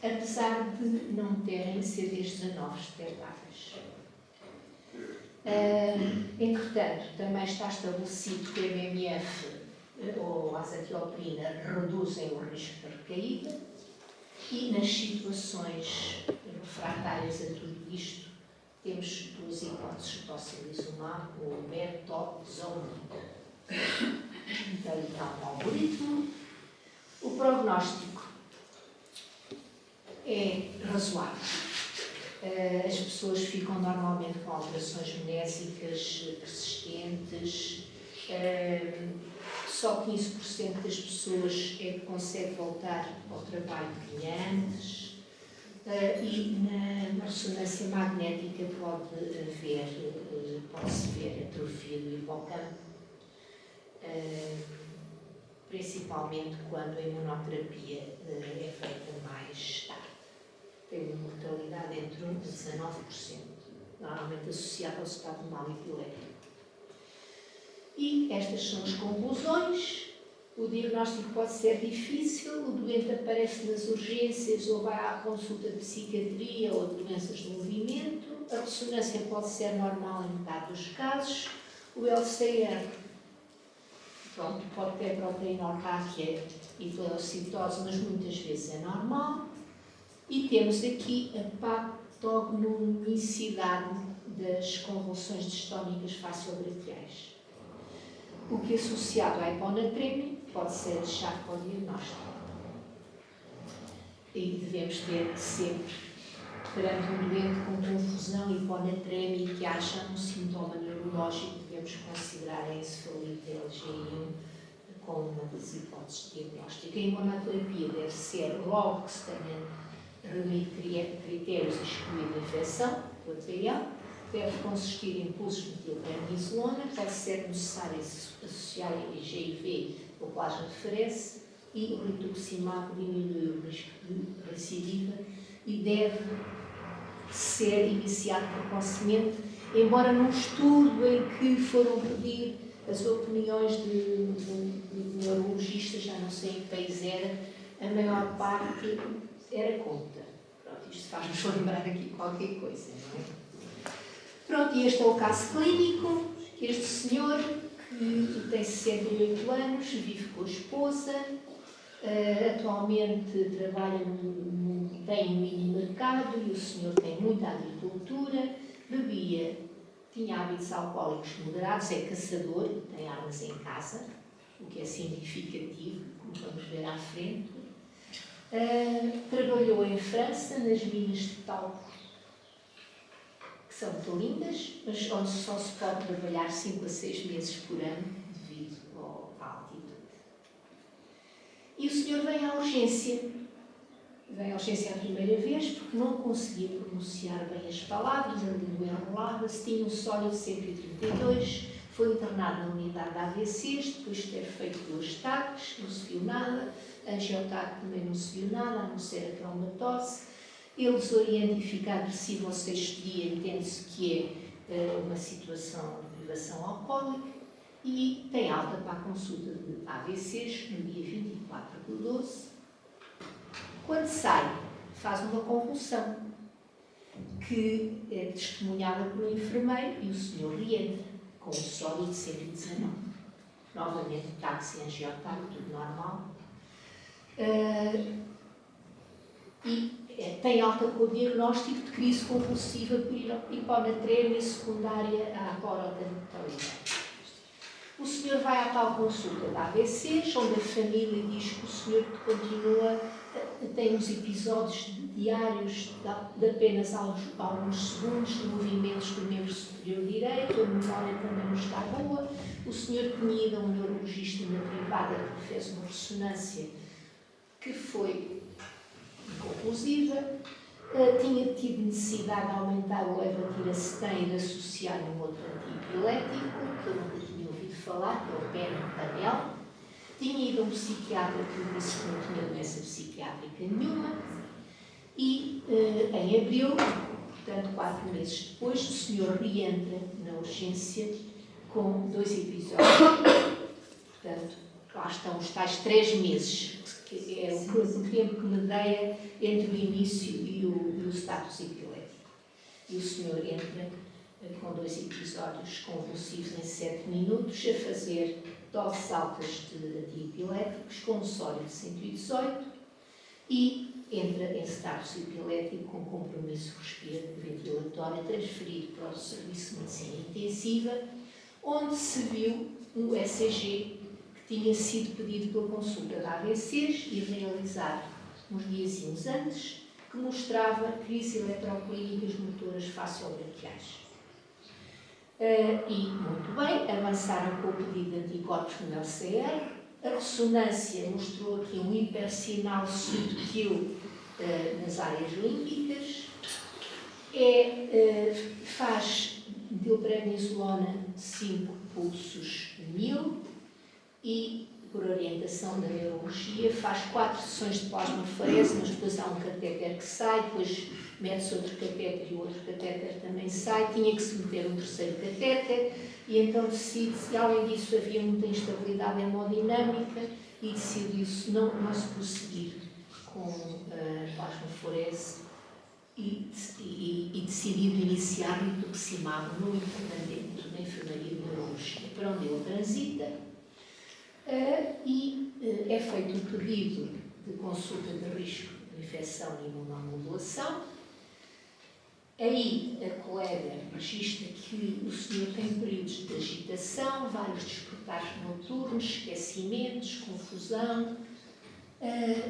apesar de não terem CD19 detectáveis. Entretanto, também está estabelecido que o MMF ou a azathioprina reduzem o risco de recaída, e nas situações refratárias a tudo isto, temos 2 hipóteses de tocilizumab ou betozolamab. Então, o algoritmo. O prognóstico é razoável. As pessoas ficam normalmente com alterações mnésicas persistentes. Só 15% das pessoas é que consegue voltar ao trabalho que tinha antes. E na ressonância magnética pode-se ver atrofia do hipocampo, principalmente quando a imunoterapia é feita mais tarde. Tem uma mortalidade entre 1% e 19%, normalmente associada ao estado mal epilético. E estas são as conclusões. O diagnóstico pode ser difícil, o doente aparece nas urgências ou vai à consulta de psiquiatria ou de doenças do movimento. A ressonância pode ser normal em metade dos casos. O LCR pode ter proteinorráquia e pleocitose, mas muitas vezes é normal. E temos aqui a patognomicidade das convulsões distónicas faciobraquiais, o que, associado à hiponatremia, pode ser chave para o diagnóstico. E devemos ter sempre, perante um doente com confusão e hiponatremia que acha um sintoma neurológico, devemos considerar a encefalite LGI1 como uma das hipóteses de diagnóstico. A imunoterapia deve ser, logo que se tenha reunido critérios e excluído a infecção bacterial, deve consistir em pulsos de metilprednisolona, pode ser necessário associar a IgIV ou plasmaferese, e o rituximab diminui o risco de recidiva e deve ser iniciado precocemente, embora num estudo em que foram pedir as opiniões de neurologistas, já não sei em que país era, a maior parte era contra. Pronto, isto faz-nos lembrar aqui qualquer coisa, não é? Pronto, e este é o caso clínico. Este senhor, que tem 68 anos, vive com a esposa, atualmente trabalha tem um mini mercado, e o senhor tem muita agricultura, tinha hábitos alcoólicos moderados, é caçador, tem armas em casa, o que é significativo, como vamos ver à frente. Trabalhou em França, nas minas de talco, que são muito lindas, mas onde só se pode trabalhar 5 a 6 meses por ano, devido à altitude. E o senhor vem à urgência a primeira vez, porque não conseguia pronunciar bem as palavras, a língua enrolava-se, tinha um sólido de 132, foi internado na unidade de AVCs, depois de ter feito 2 taques, não se viu nada, angiotaque também não se viu nada, a não ser a traumatose. Ele desorienta e fica agressivo ao 6º dia, entende-se que é uma situação de privação alcoólica e tem alta para a consulta de AVCs no dia 24/12. Quando sai, faz uma convulsão que é testemunhada por um enfermeiro e o senhor reentra com um sódio de 119. Novamente, táxi angiotário, tudo normal. Tem alta com o diagnóstico de crise convulsiva por hiponatremia secundária à clorotantalidade. O senhor vai à tal consulta da AVCs, onde a família diz que o senhor continua, tem uns episódios diários de apenas alguns segundos de movimentos do membro superior direito, a memória também não está boa. O senhor tinha ido a um neurologista na privada que fez uma ressonância que foi inconclusiva, tinha tido necessidade de aumentar o levetiracetam e de associar um outro antiepilético, que eu nunca tinha ouvido falar, que é o Penitanel. Tinha ido a um psiquiatra que disse que não tinha doença psiquiátrica nenhuma e em abril, portanto 4 meses depois, o senhor reentra na urgência com 2 episódios. Portanto, lá estão os tais 3 meses, que é o tempo que medeia entre o início e o status epilético. E o senhor entra com 2 episódios convulsivos em 7 minutos, a fazer doses altas de antiepiléticos, com um sódio de 118, e entra em status epilético com compromisso ventilatório, transferido para o Serviço de Medicina Intensiva, onde se viu um ECG que tinha sido pedido pela consulta da AVCs e realizado uns diazinhos antes, que mostrava crises eletroclínicas motoras faciobraquiais. E, muito bem, avançaram com o pedido de anticorpos no LCR. A ressonância mostrou aqui um hipersinal subtil nas áreas límbicas. Faz metilprednisolona 5 pulsos 1000 e, por orientação da neurologia, faz 4 sessões de plasmaferese, mas depois há um catéter que sai, depois mete-se outro catéter e o outro catéter também sai, tinha que se meter um terceiro catéter e então decide-se, além disso havia muita instabilidade hemodinâmica e decidiu-se não se prosseguir com a plasmaferese e decidiu iniciar o rituximab no internamento da enfermaria de neurologia, para onde ele transita. E é feito um pedido de consulta de risco de infecção e imunomodulação. Aí a colega registra que o senhor tem períodos de agitação, vários despertares noturnos, esquecimentos, confusão,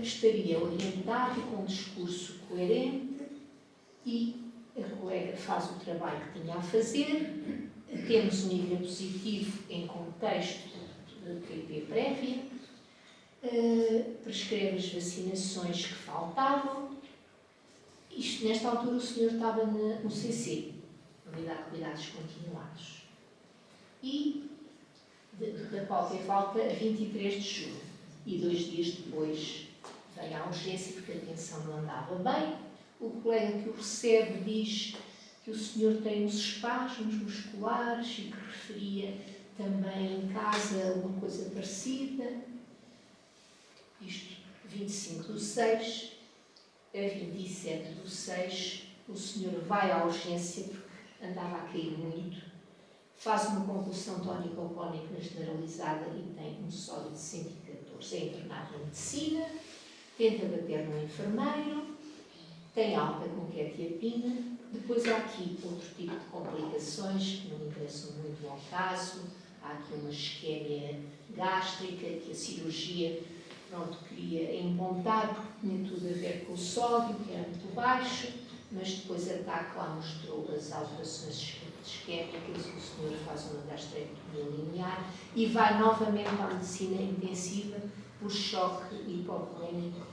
estaria orientado com um discurso coerente e a colega faz o trabalho que tinha a fazer. Temos um nível positivo em contexto de PP prévia, prescreve as vacinações que faltavam. Isto, nesta altura, o senhor estava no CC, Unidade de Cuidados Continuados, e da qual teve alta a 23 de junho. E 2 dias depois veio à urgência porque a tensão não andava bem. O colega que o recebe diz que o senhor tem uns espasmos musculares e que referia também em casa alguma coisa parecida. Isto, 25/6. A 27/6, o senhor vai à urgência porque andava a cair muito, faz uma convulsão tónico-clónica generalizada e tem um sódio de 114. É internado em medicina, tenta bater no enfermeiro, tem alta com quetiapina. Depois há aqui outro tipo de complicações que não interessam muito ao caso. Há aqui uma isquémia gástrica que a cirurgia queria empontar porque tinha tudo a ver com o sódio, que era muito baixo, mas depois a TAC lá mostrou as alterações isquémicas e o senhor faz uma gastrectomia linear e vai novamente à medicina intensiva por choque hipovolémico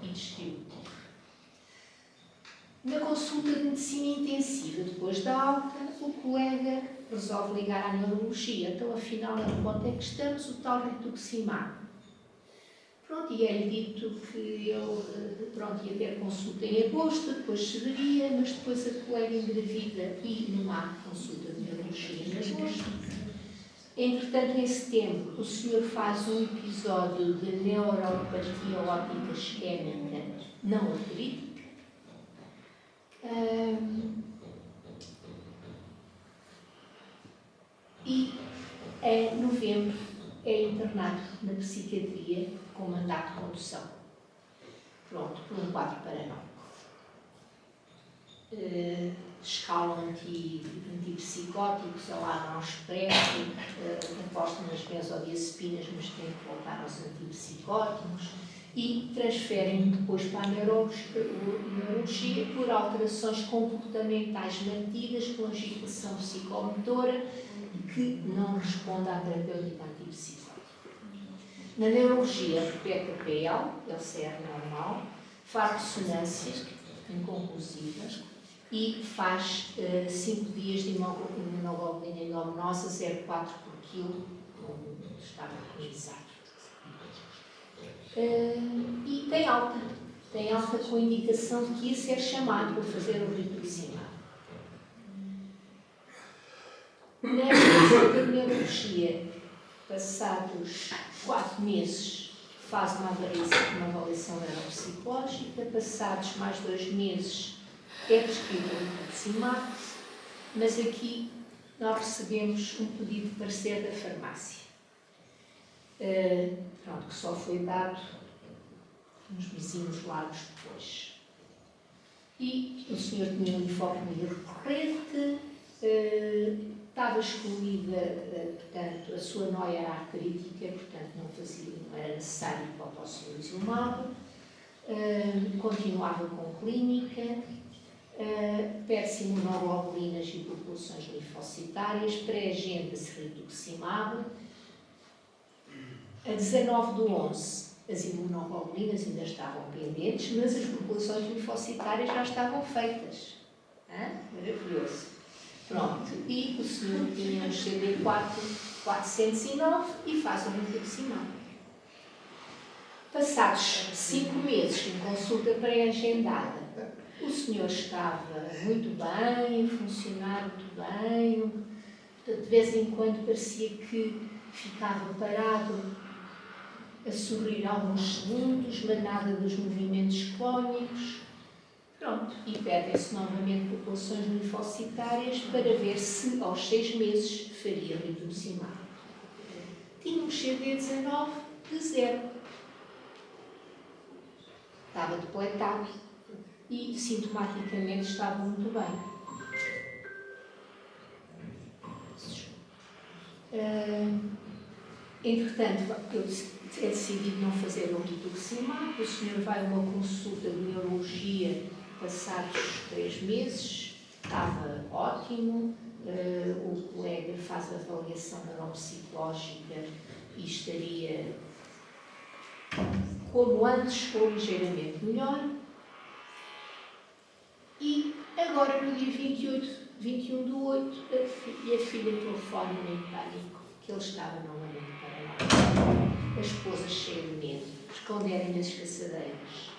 e distributivo. Na consulta de medicina intensiva, depois da alta, o colega resolve ligar à neurologia. Então, afinal, em que ponto é que estamos? O tal rituximab. Pronto, e é-lhe dito que ele pronto, ia ter consulta em agosto, depois cederia, mas depois a colega engravida e não há consulta de neurologia em agosto. Entretanto, em setembro, o senhor faz um episódio de neuropatia óptica isquémica não artrítica. E em novembro é internado na psiquiatria com mandato de condução. Pronto, por um quadro paranoico. Escala antipsicóticos, lá não expresso, aposta nas benzodiazepinas, mas tem que voltar aos antipsicóticos, e transferem depois para a neurologia por alterações comportamentais mantidas com agitação psicomotora que não responde à terapêutica antipsicótica. Na neurologia, repete a PL, LCR normal, faz ressonância inconclusiva e faz 5 dias de imunoglobulina endovenosa 0,4 por quilo, como está realizado. E tem alta com indicação de que ia ser chamado para fazer o rituximab. Na neurologia, passados 4 meses, faz uma avaliação neuropsicológica, passados mais 2 meses é prescrito o rituximab, mas aqui nós recebemos um pedido de parecer da farmácia, pronto, que só foi dado uns vizinhos largos depois. E o senhor tinha um linfopenia recorrente, estava excluída, portanto, a sua noia era artrítica, portanto não era necessário hipotossilizumab, continuava com clínica, perde-se imunoglobulinas e populações linfocitárias, pré-agenda-se rituximab. A 19/11, as imunoglobulinas ainda estavam pendentes, mas as populações linfocitárias já estavam feitas. Maravilhoso. Pronto, e o senhor tinha um CD4-409 e faz um rituximab. Passados 5 meses, em consulta pré-agendada, o senhor estava muito bem, a funcionar muito bem, de vez em quando parecia que ficava parado a sorrir alguns segundos, mas nada dos movimentos clónicos. Pronto, e pedem-se novamente populações linfocitárias para ver se aos 6 meses faria rituximab. Tinha um CD19 de 0. Estava depletado e sintomaticamente estava muito bem. Entretanto, é decidido não fazer o rituximab. O senhor vai a uma consulta de neurologia passados 3 meses, estava ótimo, o colega faz a avaliação neuropsicológica e estaria como antes ou ligeiramente melhor. E agora, no dia 21/8, a filha telefona-me em pânico, que ele estava novamente paranoico. A esposa cheia de medo, esconderem-lhe as caçadeiras.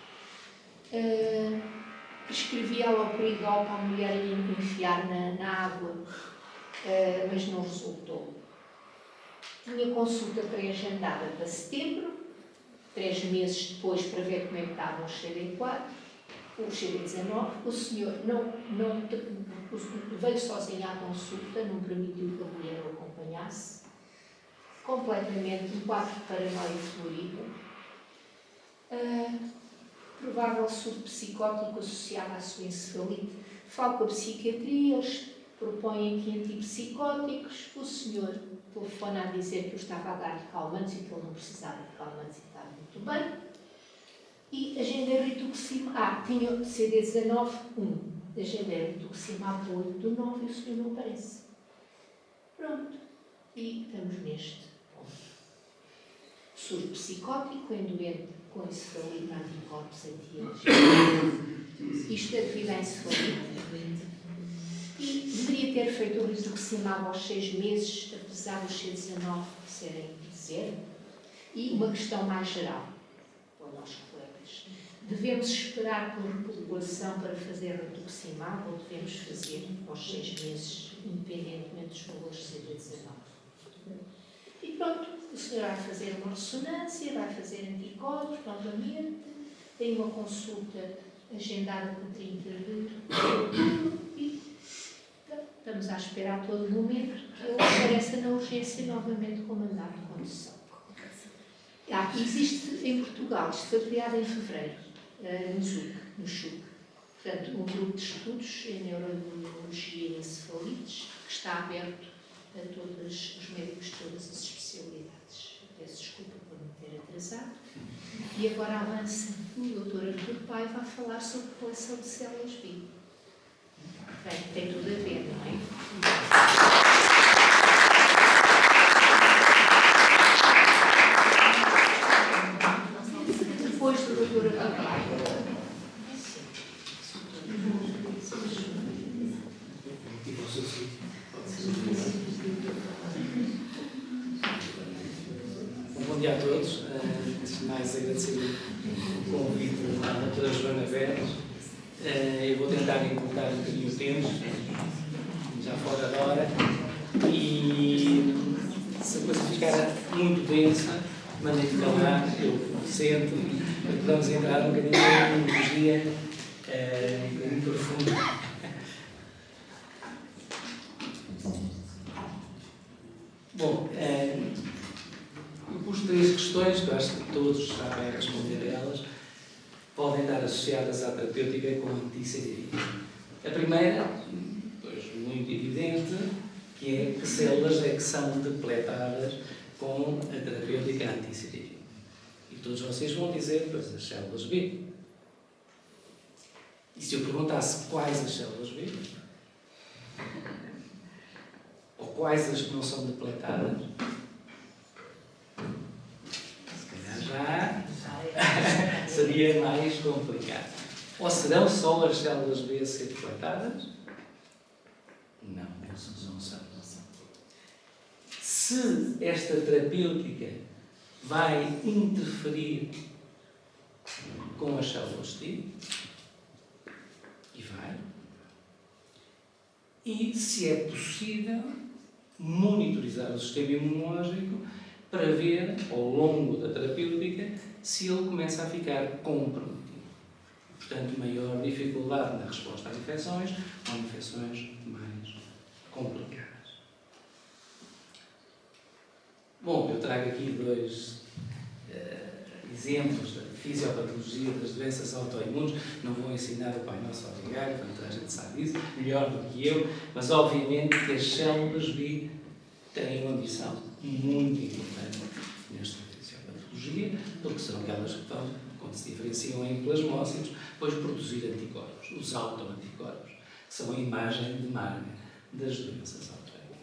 Prescrevia haloperidol para a mulher enfiar na água, mas não resultou. Tinha consulta pré-agendada para setembro, 3 meses depois, para ver como é que estavam os CD4, o CD19. O senhor veio sozinho à consulta, não permitiu que a mulher o acompanhasse. Completamente um quadro de paranoia florida. Provável surto psicótico associado à sua encefalite. Falo com a psiquiatria, eles propõem aqui antipsicóticos. O senhor telefona a dizer que eu estava a dar calmantes e que ele não precisava de calmantes e estava muito bem. E agendei rituximab. Tinha CD19, 1. Agendei rituximab 8/9 e o senhor não aparece. Pronto. E estamos neste ponto. Surto psicótico em doente com encefalite, anticorpos, anti-angiolíticos. Isto é devido à encefalite. E deveria ter feito o rituximab aos 6 meses, apesar dos C19 serem 0. E uma questão mais geral. aos colegas. Devemos esperar por repopulação para fazer rituximab ou devemos fazer aos 6 meses, independentemente dos valores de CD19? E pronto, o senhor vai fazer uma ressonância, vai fazer anticorpos novamente, tem uma consulta agendada para 30 de outubro e estamos à espera a todo momento que ele apareça na urgência novamente com mandato de condução. Existe em Portugal, isto foi criado em fevereiro, no CHUC, portanto, um grupo de estudos em neuroimunologia e encefalites que está aberto a todos os médicos de todas as especialidades. Peço desculpa por me ter atrasado. E agora avança o Dr. Artur Paiva a falar sobre coleção de células B. Bem, tem tudo a ver, não é? Depois do Dr. Artur Paiva. Bom dia a todos. Antes de mais, agradecer o convite da doutora Joana Veras. Eu vou tentar encurtar um bocadinho o tempo, já fora da hora, e se a coisa ficar muito densa, mandem-me calar, eu sento, vamos entrar um bocadinho em imunologia um bocadinho profunda. Bom, eu pus 3 questões que eu acho que todos sabem responder a elas, podem estar associadas à terapêutica com anti-CD20. A primeira, pois, muito evidente, que é que células é que são depletadas com a terapêutica anti-CD20. E todos vocês vão dizer, pois, as células B. E se eu perguntasse quais as células B? Ou quais as que não são depletadas? Se calhar já seria mais complicado. Ou serão só as células B a ser depletadas? Não, não são. Se esta terapêutica vai interferir com as células T, e vai, e se é possível monitorizar o sistema imunológico para ver, ao longo da terapêutica, se ele começa a ficar comprometido. Portanto, maior dificuldade na resposta a infecções ou infecções mais complicadas. Bom, eu trago aqui 2 exemplos da fisiopatologia das doenças autoimunes. Não vou ensinar o Pai Nosso ao Vigário, portanto a gente sabe isso melhor do que eu, mas obviamente que as células B têm uma missão muito importante nesta fisiopatologia, porque são aquelas que vão, quando se diferenciam em plasmócitos, depois produzir anticorpos, os autoanticorpos, que são a imagem de marca das doenças autoimunes.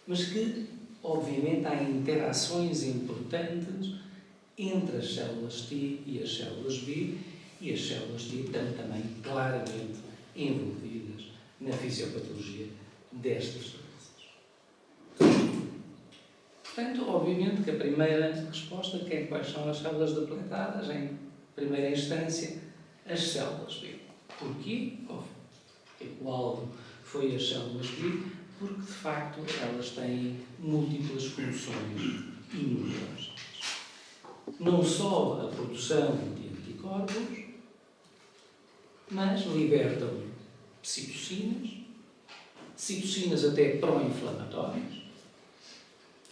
Mas que, obviamente, há interações importantes entre as células T e as células B, e as células T estão também claramente envolvidas na fisiopatologia destas doenças. Portanto, obviamente que a primeira resposta é quais são as células depletadas, em primeira instância, as células B. Porquê? Porque o alvo foi as células B, porque de facto elas têm múltiplas funções imunológicas. Não só a produção de anticorpos, mas libertam citocinas até pró-inflamatórias,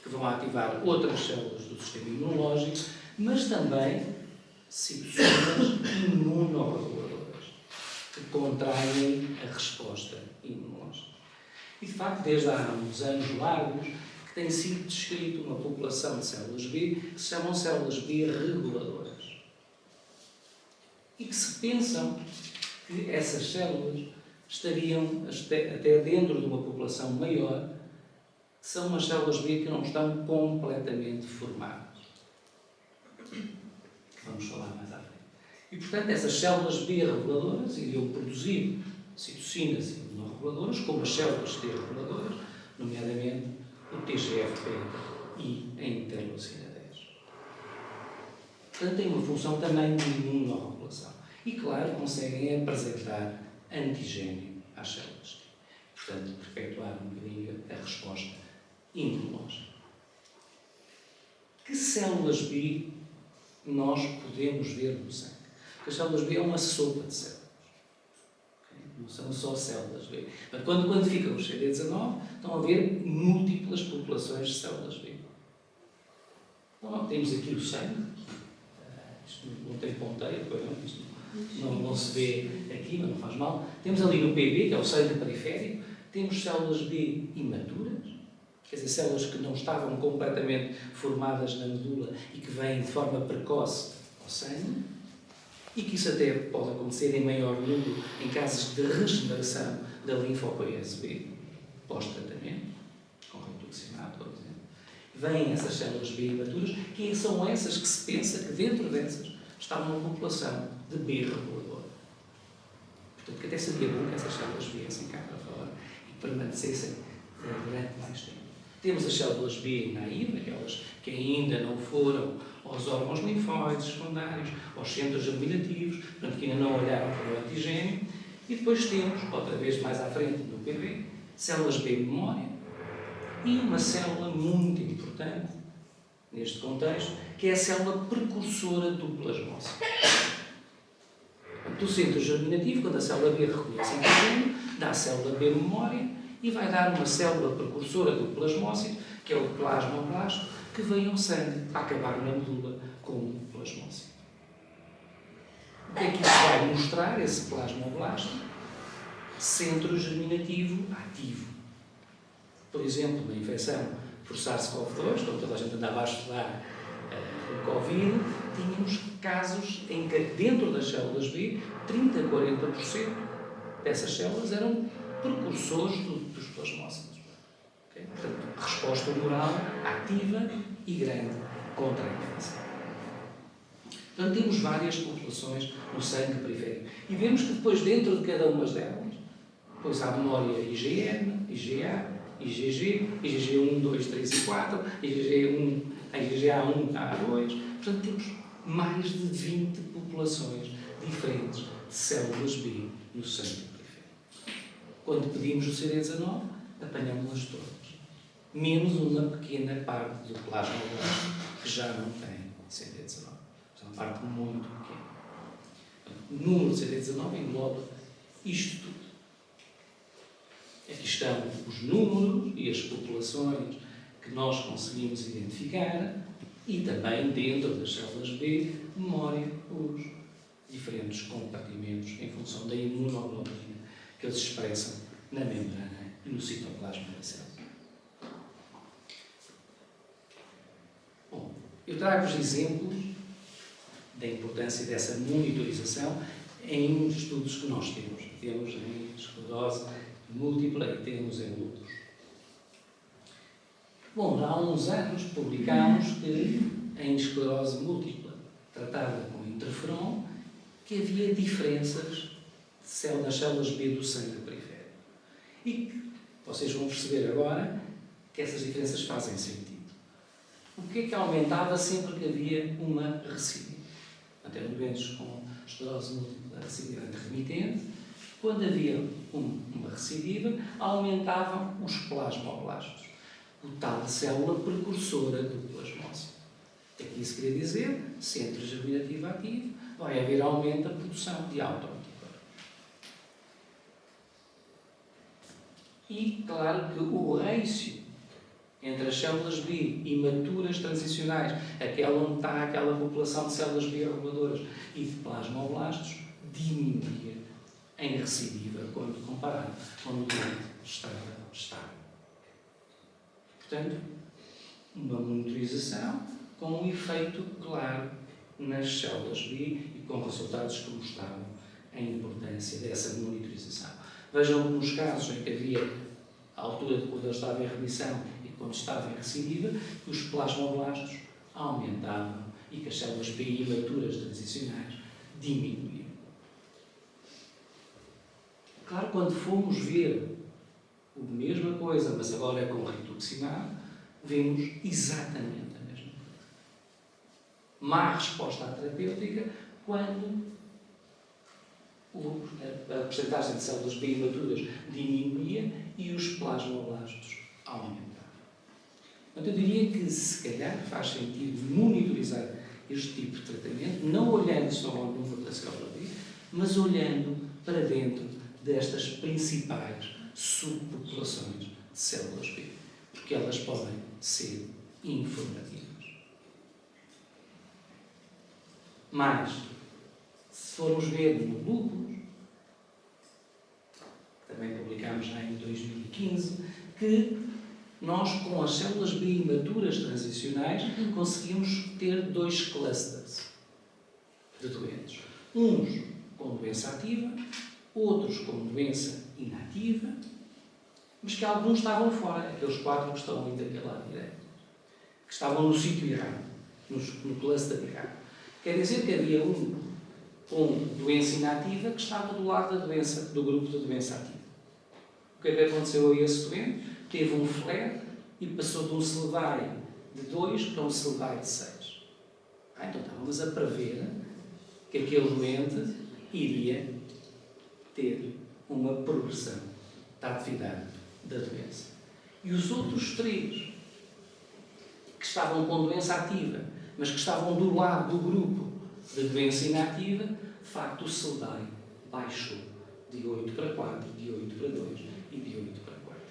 que vão ativar outras células do sistema imunológico, mas também citocinas imunorreguladoras, que contraem a resposta imunológica. E, de facto, desde há uns anos largos, tem sido descrito uma população de células B que se chamam células B reguladoras. E que se pensam que essas células estariam até dentro de uma população maior, que são as células B que não estão completamente formadas. Vamos falar mais à frente. E, portanto, essas células B reguladoras iriam produzir citocinas imunorreguladoras, como as células T reguladoras, nomeadamente o TGF-beta e a interleucina 10. Portanto, tem uma função também de imunorregulação. E, claro, conseguem apresentar antigênio às células. Portanto, perpetuar um bocadinho a resposta imunológica. Que células B nós podemos ver no sangue? Porque as células B é uma sopa de células. Okay? Não são só células B. Mas quando quantificam os CD19, estão a ver múltiplas populações de células B. Bom, temos aqui o sangue. Isto não tem ponteiro, isto não se vê aqui, mas não faz mal. Temos ali no PB, que é o sangue periférico, temos células B imaturas, quer dizer, células que não estavam completamente formadas na medula e que vêm de forma precoce ao sangue, e que isso até pode acontecer em maior número em casos de regeneração da linfopoiese B, pós-tratamento, com rituximab, por exemplo. Vêm essas células B imaturas, que são essas que se pensa que dentro dessas está uma população de B reguladora. Portanto, que até seria bom que essas células viessem cá para fora e permanecessem durante mais tempo. Temos as células B naíve, aquelas que ainda não foram aos órgãos linfóides secundários, aos centros germinativos, portanto, que ainda não olharam para o antigênio. E depois temos, outra vez mais à frente no PV, células B memória e uma célula muito importante neste contexto, que é a célula precursora do plasmócito. Do centro germinativo, quando a célula B reconhece antigênio, dá a célula B memória e vai dar uma célula precursora do plasmócito, que é o plasmoblasto, que vem ao sangue para acabar na medula como plasmócito. O que é que isso vai mostrar, esse plasmoblasto? Centro germinativo ativo. Por exemplo, na infecção por SARS-CoV-2, quando toda a gente andava a estudar o Covid, tínhamos casos em que dentro das células B, 30% a 40% dessas células eram precursores dos plasmócitos. Okay? Portanto, resposta humoral ativa e grande contra a infecção. Portanto, temos várias populações no sangue periférico. E vemos que depois, dentro de cada uma delas, depois há a memória IgM, IgA, IgG, IgG1, 2, 3 e 4, IgG1, IgA1, A2. Portanto, temos mais de 20 populações diferentes de células B no sangue periférico. Quando pedimos o CD19, apanhamos-las todas. Menos uma pequena parte do plasmoblasto que já não tem CD19. É uma parte muito pequena. O número de CD19 engloba isto tudo. Aqui estão os números e as populações que nós conseguimos identificar e também, dentro das células B, memória, os diferentes compartimentos em função da imunoglobulina que eles expressam na membrana e no citoplasma da célula. Bom, eu trago-vos exemplos da importância dessa monitorização em estudos que nós temos. Temos em esclerose múltipla e temos em lúpus. Bom, há uns anos publicámos que em esclerose múltipla, tratada com interferon, que havia diferenças nas células B do sangue periférico. E que vocês vão perceber agora que essas diferenças fazem sentido. O que é que aumentava sempre que havia uma recidiva? Até no doentes com esclerose múltipla acidente remitente, quando havia uma recidiva, aumentavam os plasmoblastos, o tal de célula precursora do plasmócito. Aqui isso queria dizer, centro germinativo ativo, vai haver aumento da produção de autoanticorpos. E, claro, que o ratio entre as células B imaturas transicionais, aquela onde está aquela população de células B reguladoras e de plasmoblastos, diminuía em recidiva quando comparado quando o doente estava estável. Portanto, uma monitorização com um efeito claro nas células B e com resultados que mostravam a importância dessa monitorização. Vejam que nos casos em que havia a altura de quando ele estava em remissão e quando estava em recidiva, que os plasmoblastos aumentavam e que as células B imaturas transicionais diminuíam. Claro, quando fomos ver a mesma coisa, mas agora com rituximab, vemos exatamente a mesma coisa. má resposta à terapêutica quando a percentagem de células B imaturas diminuía e os plasmoblastos aumentavam. Portanto, eu diria que, se calhar, faz sentido monitorizar este tipo de tratamento, não olhando só ao número da célula B, mas olhando para dentro destas principais subpopulações de células B, porque elas podem ser informativas. Mas, se formos ver no lúpus, também publicámos já em 2015, que nós, com as células B imaturas transicionais, conseguimos ter 2 clusters de doentes. Uns com doença ativa, outros com doença inativa, mas que alguns estavam fora, aqueles 4 que estão ali daquele lado direito, que estavam no sítio errado, no cluster errado. Quer dizer que havia um com doença inativa que estava do lado da doença, do grupo de doença ativa. O que é que aconteceu a esse doente? Teve um flare e passou de um CELVAI de 2 para um CELVAI de 6. Então estávamos a prever que aquele doente iria ter uma progressão da atividade da doença. E os outros 3 que estavam com doença ativa, mas que estavam do lado do grupo de doença inativa, de facto o CELVAI baixou de 8 para 4, de 8 para 2 e de 8 para 4.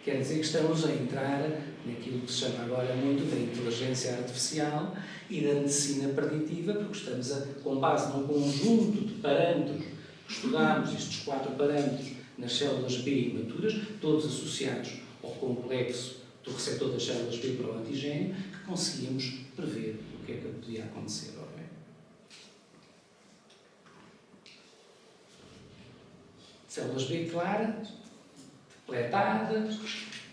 Quer dizer que estamos a entrar naquilo que se chama agora muito da inteligência artificial e da medicina preditiva, porque estamos, com base num conjunto de parâmetros, estudámos estes 4 parâmetros nas células B imaturas, todos associados ao complexo do receptor das células B para o antigênio, que conseguíamos prever o que é que podia acontecer ao bem. Células B claras, depletadas,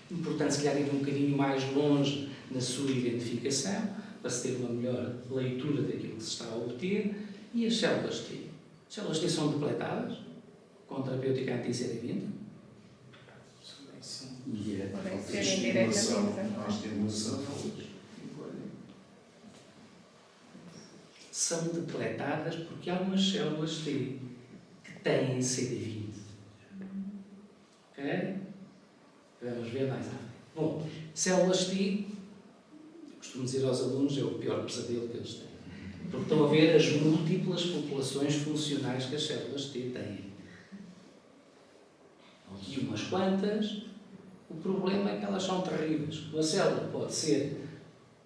importante se calhar ir um bocadinho mais longe na sua identificação, para se ter uma melhor leitura daquilo que se está a obter, e as células T. As células T são depletadas, com terapêutica anti-CD20. E é Podem ser estimulação, indiretamente. a estimulação São depletadas porque há umas células T que têm CD20. Ok? Vamos ver mais à frente. Bom, células T, costumo dizer aos alunos, é o pior pesadelo que eles têm. Porque estão a ver as múltiplas populações funcionais que as células T têm. E umas quantas, o problema é que elas são terríveis. Uma célula pode ser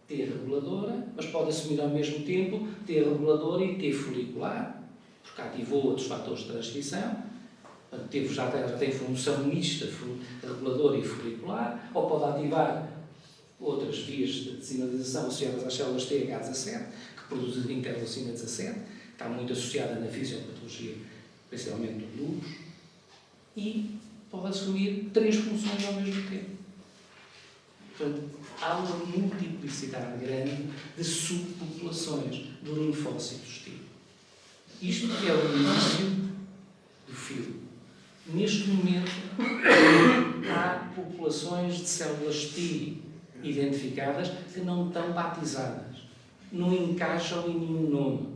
T reguladora, mas pode assumir ao mesmo tempo T reguladora e T folicular, porque ativou outros fatores de transcrição, já tem função mista, reguladora e folicular, ou pode ativar outras vias de sinalização associadas às células TH17, que produzem interleucina 17, que está muito associada na fisiopatologia, principalmente do lúpus, e pode assumir 3 funções ao mesmo tempo. Portanto, há uma multiplicidade grande de subpopulações de linfócitos T. Isto é o início do filme. Neste momento, há populações de células T identificadas que não estão batizadas, não encaixam em nenhum nome.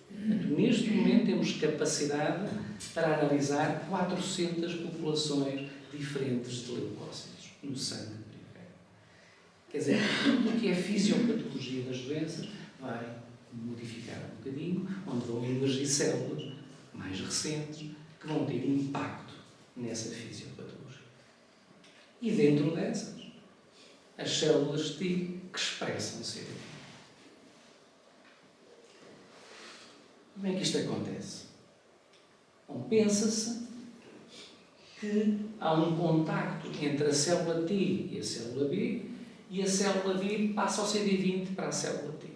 Portanto, neste momento temos capacidade para analisar 400 populações diferentes de leucócitos no sangue periférico. Quer dizer, tudo o que é fisiopatologia das doenças vai modificar um bocadinho, onde vão emergir células mais recentes que vão ter impacto nessa fisiopatologia. E dentro dessas, as células T que expressam CD. Como é que isto acontece? Bom, pensa-se que há um contacto entre a célula T e a célula B, e a célula B passa ao CD20 para a célula T.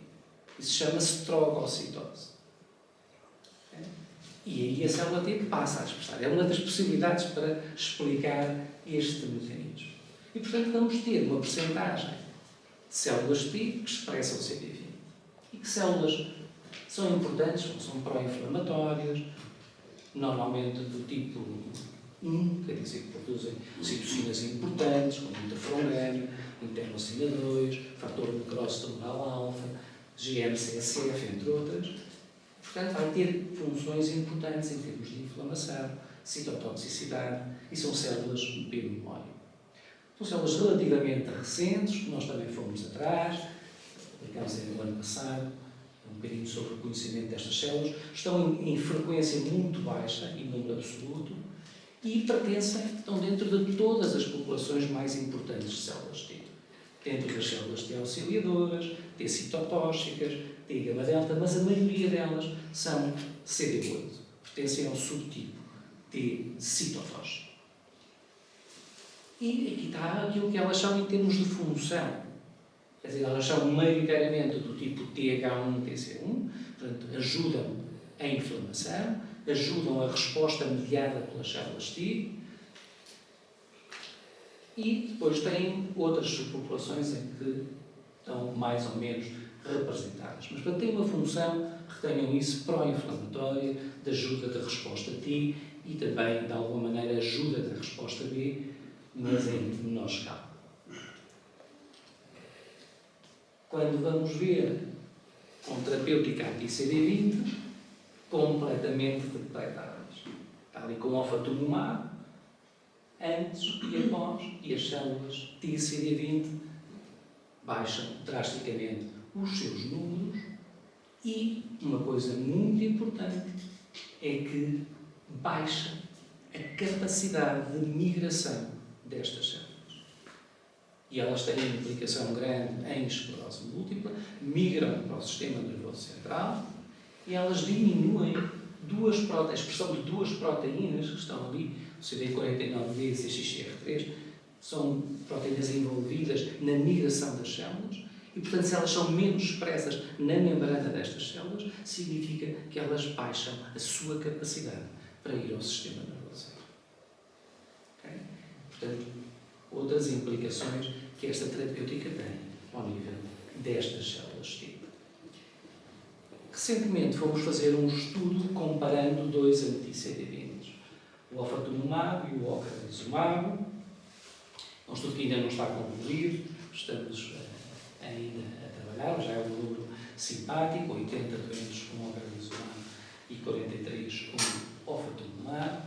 Isso chama-se trogocitose. E aí a célula T passa a expressar. É uma das possibilidades para explicar este mecanismo. E, portanto, vamos ter uma percentagem de células T que expressam o CD20. E que células são importantes, são pró-inflamatórias, normalmente do tipo 1, quer dizer que produzem citocinas importantes, como interferon gâmeo, interleucina 2, fator necrose tumoral alfa, GM-CSF, entre outras. Portanto, vai ter funções importantes em termos de inflamação, citotoxicidade, e são células biomemória. São células relativamente recentes, que nós também fomos atrás, aplicámos no ano passado, um bocadinho sobre o conhecimento destas células, estão em frequência muito baixa, em número absoluto, e estão dentro de todas as populações mais importantes de células T. Dentro das células T auxiliadoras, T citotóxicas, T gama delta, mas a maioria delas são CD8, pertencem ao subtipo T citotóxico. E aqui está aquilo que elas são em termos de função. Quer dizer, elas são maioritariamente do tipo TH1, TC1, portanto, ajudam a inflamação, ajudam a resposta mediada pelas células T, e depois têm outras subpopulações em que estão mais ou menos representadas. Mas, portanto, tem uma função, retenham isso, pró-inflamatória, de ajuda da resposta T e também, de alguma maneira, ajuda da resposta B, mas em menor escala. Quando vamos ver com terapêutica anti-CD20, completamente depletadas. Está ali com o ofatumumab, antes e após, e as células T-CD20 baixam drasticamente os seus números, e uma coisa muito importante é que baixa a capacidade de migração destas células. E elas têm uma implicação grande em esclerose múltipla, migram para o sistema nervoso central e elas diminuem a expressão de duas proteínas que estão ali, o CD49B e o CXCR3, são proteínas envolvidas na migração das células e, portanto, se elas são menos expressas na membrana destas células, significa que elas baixam a sua capacidade para ir ao sistema nervoso central. Okay? Portanto, outras implicações que esta terapêutica tem ao nível destas células T. Recentemente fomos fazer um estudo comparando dois anti-CD20, o ofatumumab e o ocrelizumab. É um estudo que ainda não está concluído, estamos ainda a trabalhar, já é um número simpático, 80 doentes com ocrelizumab e 43 com ofatumumab.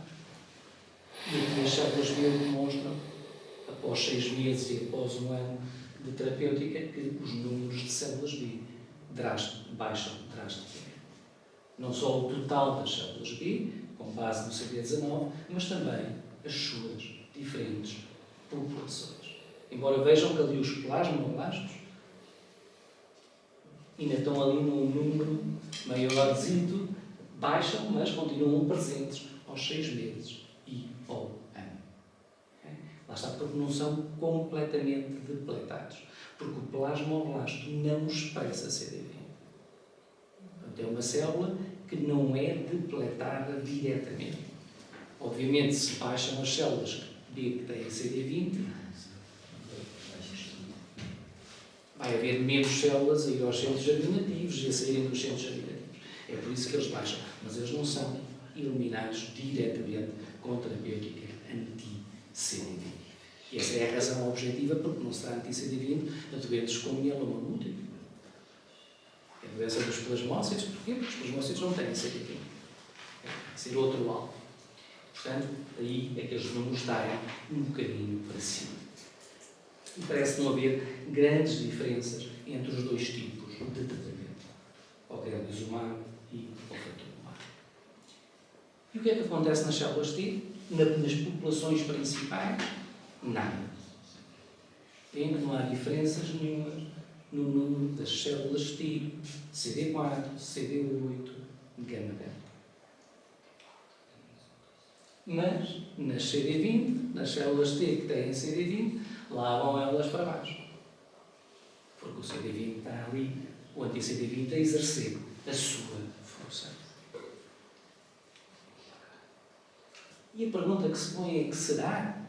E aqui as células B demonstram, após 6 meses e após um ano de terapêutica, que os números de células B baixam drasticamente. Não só o total das células B, com base no CD19, mas também as suas diferentes populações. Embora vejam que ali os plasmoblastos ainda estão ali num número maiorzito, baixam, mas continuam presentes aos 6 meses e ao ano. Okay? Lá está, porque não são completamente depletados. Porque o plasmoblasto não expressa CD20. Portanto, é uma célula que não é depletada diretamente. Obviamente, se baixam as células B que têm CD20, vai haver menos células a ir aos centros germinativos e a saírem dos centros germinativos. É por isso que eles baixam. Mas eles não são eliminados diretamente com terapêutica anti-CD20. E essa é a razão objetiva porque não será anti-CD20 a doentes com mieloma múltiplo. É a doença dos plasmócitos. Porquê? Porque os plasmócitos não têm CD20. Tem que ser outro alvo. Portanto, aí é que os números daem um bocadinho para cima. E parece não haver grandes diferenças entre os dois tipos de tratamento. Ocrelizumab e ofatumumab. E o que é que acontece nas células T? Nas populações principais? Nada. Tem que não há diferenças nenhumas no número das células T, CD4, CD8, gama delta. Mas, nas CD20, nas células T que têm CD20, lá vão elas para baixo. Porque o CD20 está ali, o anti-CD20 a exercer a sua função. E a pergunta que se põe é que será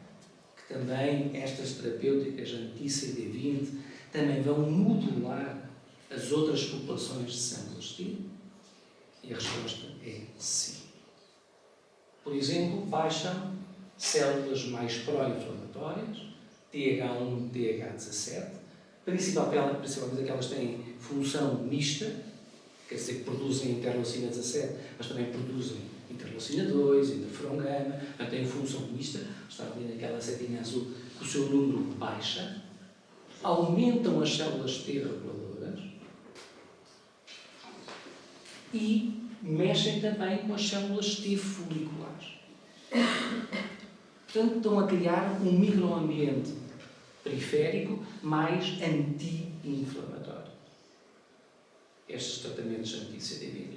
que também estas terapêuticas anti-CD20 também vão modular as outras populações de células T? E a resposta é sim. Por exemplo, baixam células mais pró-inflamatórias, TH1, TH17, principalmente aquelas que têm função mista, quer dizer que produzem interleucina 17, mas também produzem interleucina 2, interferon gama, portanto têm função mista, está ali naquela setinha azul, que o seu número baixa, aumentam as células T reguladoras e mexem também com as células T foliculares. Portanto, estão a criar um microambiente periférico mais anti-inflamatório. Estes tratamentos anti-CD20.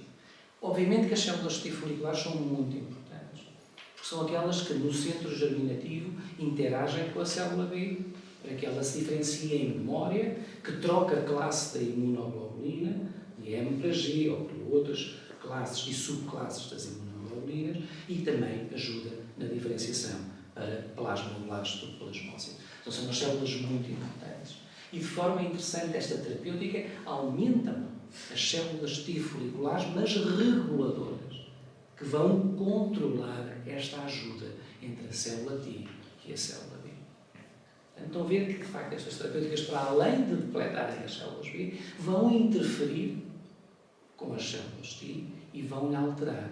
Obviamente que as células T foliculares são muito importantes, porque são aquelas que no centro germinativo interagem com a célula B, para que ela se diferencie em memória, que troca a classe da imunoglobulina, de M para G, ou por outras classes e subclasses das imunoglobulinas, e também ajuda na diferenciação para plasmoblastos do plasmócito. Então são umas células muito importantes. E de forma interessante, esta terapêutica aumenta as células T foliculares, mas reguladoras, que vão controlar esta ajuda entre a célula T e a célula B. Então, ver que, de facto, estas terapêuticas, para além de depletarem as células B, vão interferir com as células T e vão alterar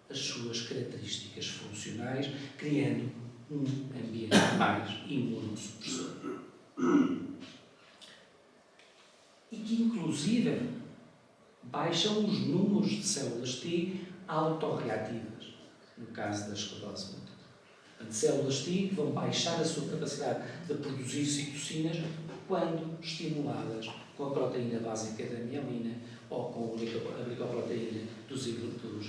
as suas características funcionais, criando um ambiente mais imunossupressor. E que, inclusive, baixam os números de células T autorreativas, no caso da esclerose múltipla. Portanto, células T vão baixar a sua capacidade de produzir citocinas quando estimuladas com a proteína básica da mielina ou com a glicoproteína dos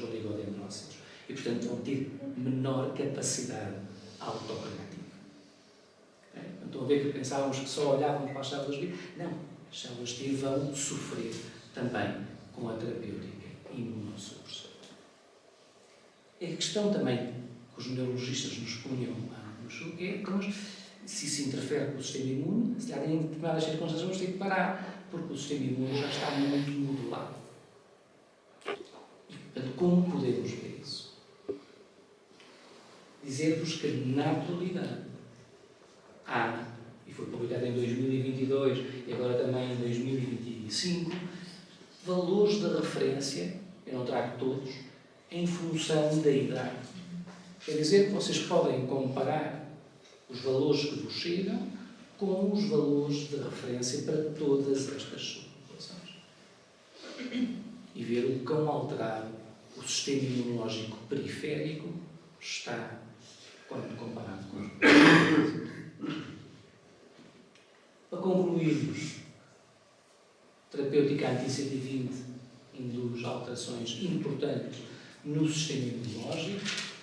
oligodendrócitos. E, portanto, vão ter menor capacidade autorreativa. Estão a ver que pensávamos que só olhavam para as células B? Não. As células T vão sofrer também com a terapêutica imunossupressora. A questão também que os neurologistas nos punham no jogo é que se isso interfere com o sistema imune, se há em determinadas circunstâncias vamos ter que parar, porque o sistema imune já está muito modulado. E, portanto, como podemos ver isso? Dizer-vos que na atualidade há, e foi publicado em 2022 e agora também em 2025, valores de referência, eu não trago todos, em função da idade. Quer dizer que vocês podem comparar os valores que vos chegam com os valores de referência para todas estas subpopulações. E ver o quão alterado o sistema imunológico periférico está quando comparado com os. Para concluirmos, terapêutica anti-CD20 induz alterações importantes no sistema imunológico,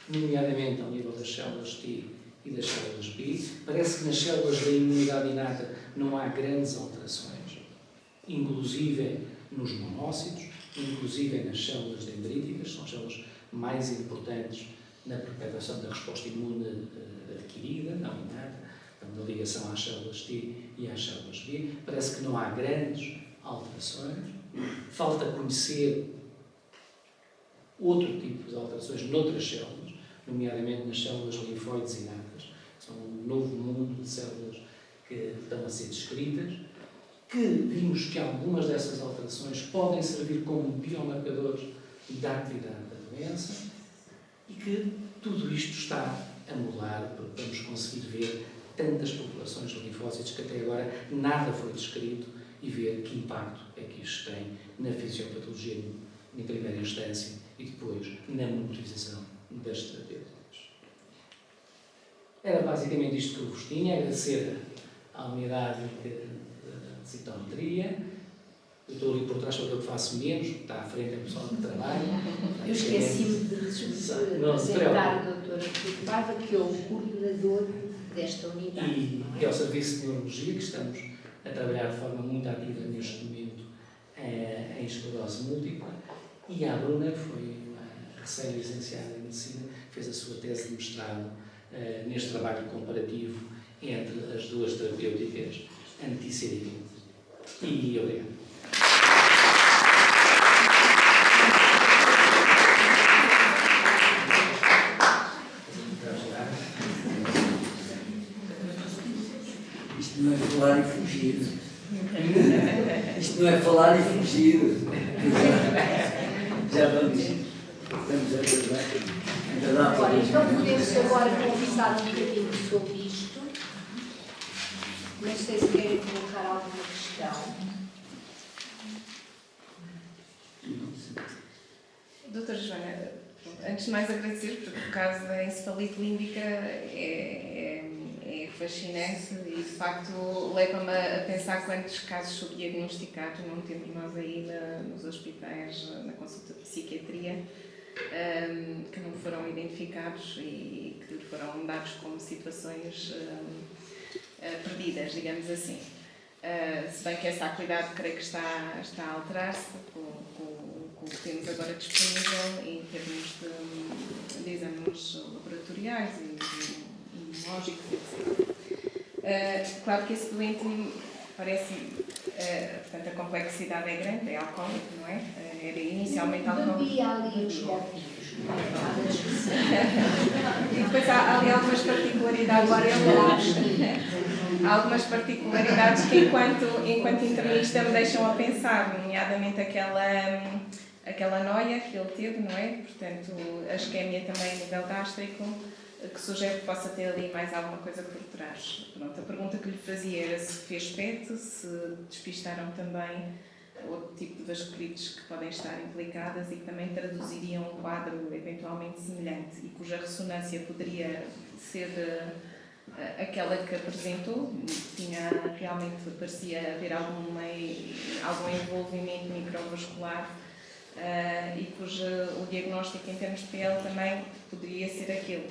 nomeadamente ao nível das células T e das células B. Parece que nas células da imunidade inata não há grandes alterações, inclusive nos monócitos, inclusive nas células dendríticas, são as células mais importantes na perpetuação da resposta imune adquirida, não inata, da ligação às células T e às células B. Parece que não há grandes alterações. Falta conhecer outro tipo de alterações noutras células, nomeadamente nas células linfóides inatas. São um novo mundo de células que estão a ser descritas, que vimos que algumas dessas alterações podem servir como biomarcadores da atividade da doença e que tudo isto está a mudar, porque vamos conseguir ver tantas populações de linfócitos que até agora nada foi descrito e ver que impacto é que isto tem na fisiopatologia em primeira instância e depois na monitorização das terapêuticas. Era basicamente isto que eu vos tinha. Agradecer à unidade de citometria. Eu estou ali por trás para o que faço menos, está à frente do pessoal de trabalho. Eu esqueci-me de apresentar o Dr. Filipe Paiva, que é o coordenador desta unidade. E é o Serviço de Neurologia, que estamos a trabalhar de forma muito ativa neste momento em esclerose múltipla. E a Bruna, que foi uma recém-licenciada em Medicina, fez a sua tese de mestrado neste trabalho comparativo entre as duas terapêuticas anti-CD20. E obrigado. Isto não é falar e fugir. Isto não é falar e fugir. Já vamos. Estamos a ver bem. Ainda dá para Olha, então podemos agora conversar um bocadinho sobre isto. Não sei se querem colocar alguma questão. Doutora Joana, antes de mais agradecer, porque o caso da encefalite límbica é fascinante e de facto leva-me a pensar quantos casos subdiagnosticados não temos nós aí nos hospitais, na consulta de psiquiatria, que não foram identificados e que foram dados como situações perdidas, digamos assim. Se bem que essa acuidade creio que está a alterar-se com o que temos agora disponível em termos de exames laboratoriais e imunológicos, etc. Claro que esse doente parece, portanto, a complexidade é grande, é alcoólico, não é? Era inicialmente alcoólico. Bebia ali uns copinhos, não é? Nada especial. E depois há ali algumas particularidades há algumas particularidades que enquanto internista me deixam a pensar, nomeadamente aquela noia que ele teve, não é? Portanto, a isquémia também a nível gástrico, que sugere que possa ter ali mais alguma coisa por trás. Pronto, a pergunta que lhe fazia era se fez PET, se despistaram também outro tipo de vasculites que podem estar implicadas e que também traduziriam um quadro eventualmente semelhante e cuja ressonância poderia ser aquela que apresentou, tinha realmente, parecia haver algum envolvimento microvascular e cujo o diagnóstico em termos de PL também poderia ser aquele.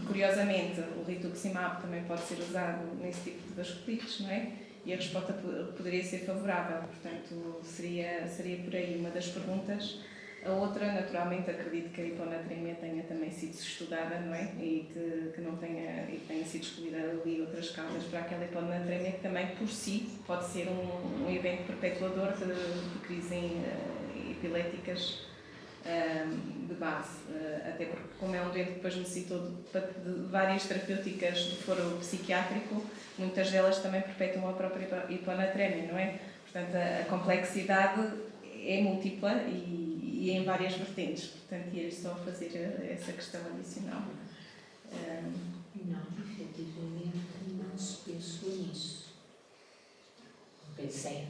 Curiosamente, o rituximab também pode ser usado nesse tipo de vasculites, não é? E a resposta poderia ser favorável, portanto, seria por aí uma das perguntas. A outra, naturalmente, acredito que a hiponatremia tenha também sido estudada, não é? E que não tenha sido escolhida ali outras causas para aquela hiponatremia, que também, por si, pode ser um evento perpetuador de crises epiléticas de base. Até porque, como é um doente que depois necessitou de várias terapêuticas de foro psiquiátrico, muitas delas também perpetuam a própria hiponatremia, não é? Portanto, a complexidade é múltipla e em várias vertentes. Portanto, ia só fazer essa questão adicional. Não, efetivamente não se pensou nisso. Não pensei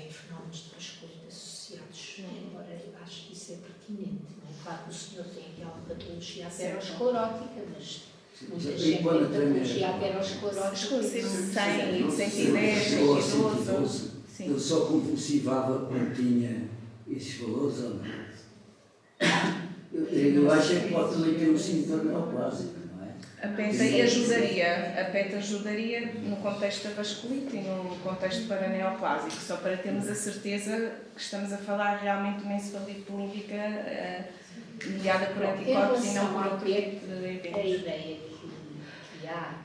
em fenómenos de vasculite associados, embora acho que isso é pertinente. Não é? Claro que o senhor tem aquela patologia aterosclerótica, mas muita gente tem patologia aterosclerótica. 100, 110, 112. Ele só convulsivava quando tinha esses valores ou não? Eu acho que pode também ter um síntoma neoplásico, não é? A PET ajudaria no contexto da vasculite e no contexto paraneoplásico, só para termos a certeza que estamos a falar realmente de uma encefalite límbica mediada por anticorpos e não por outro tipo de eventos. A ideia que há.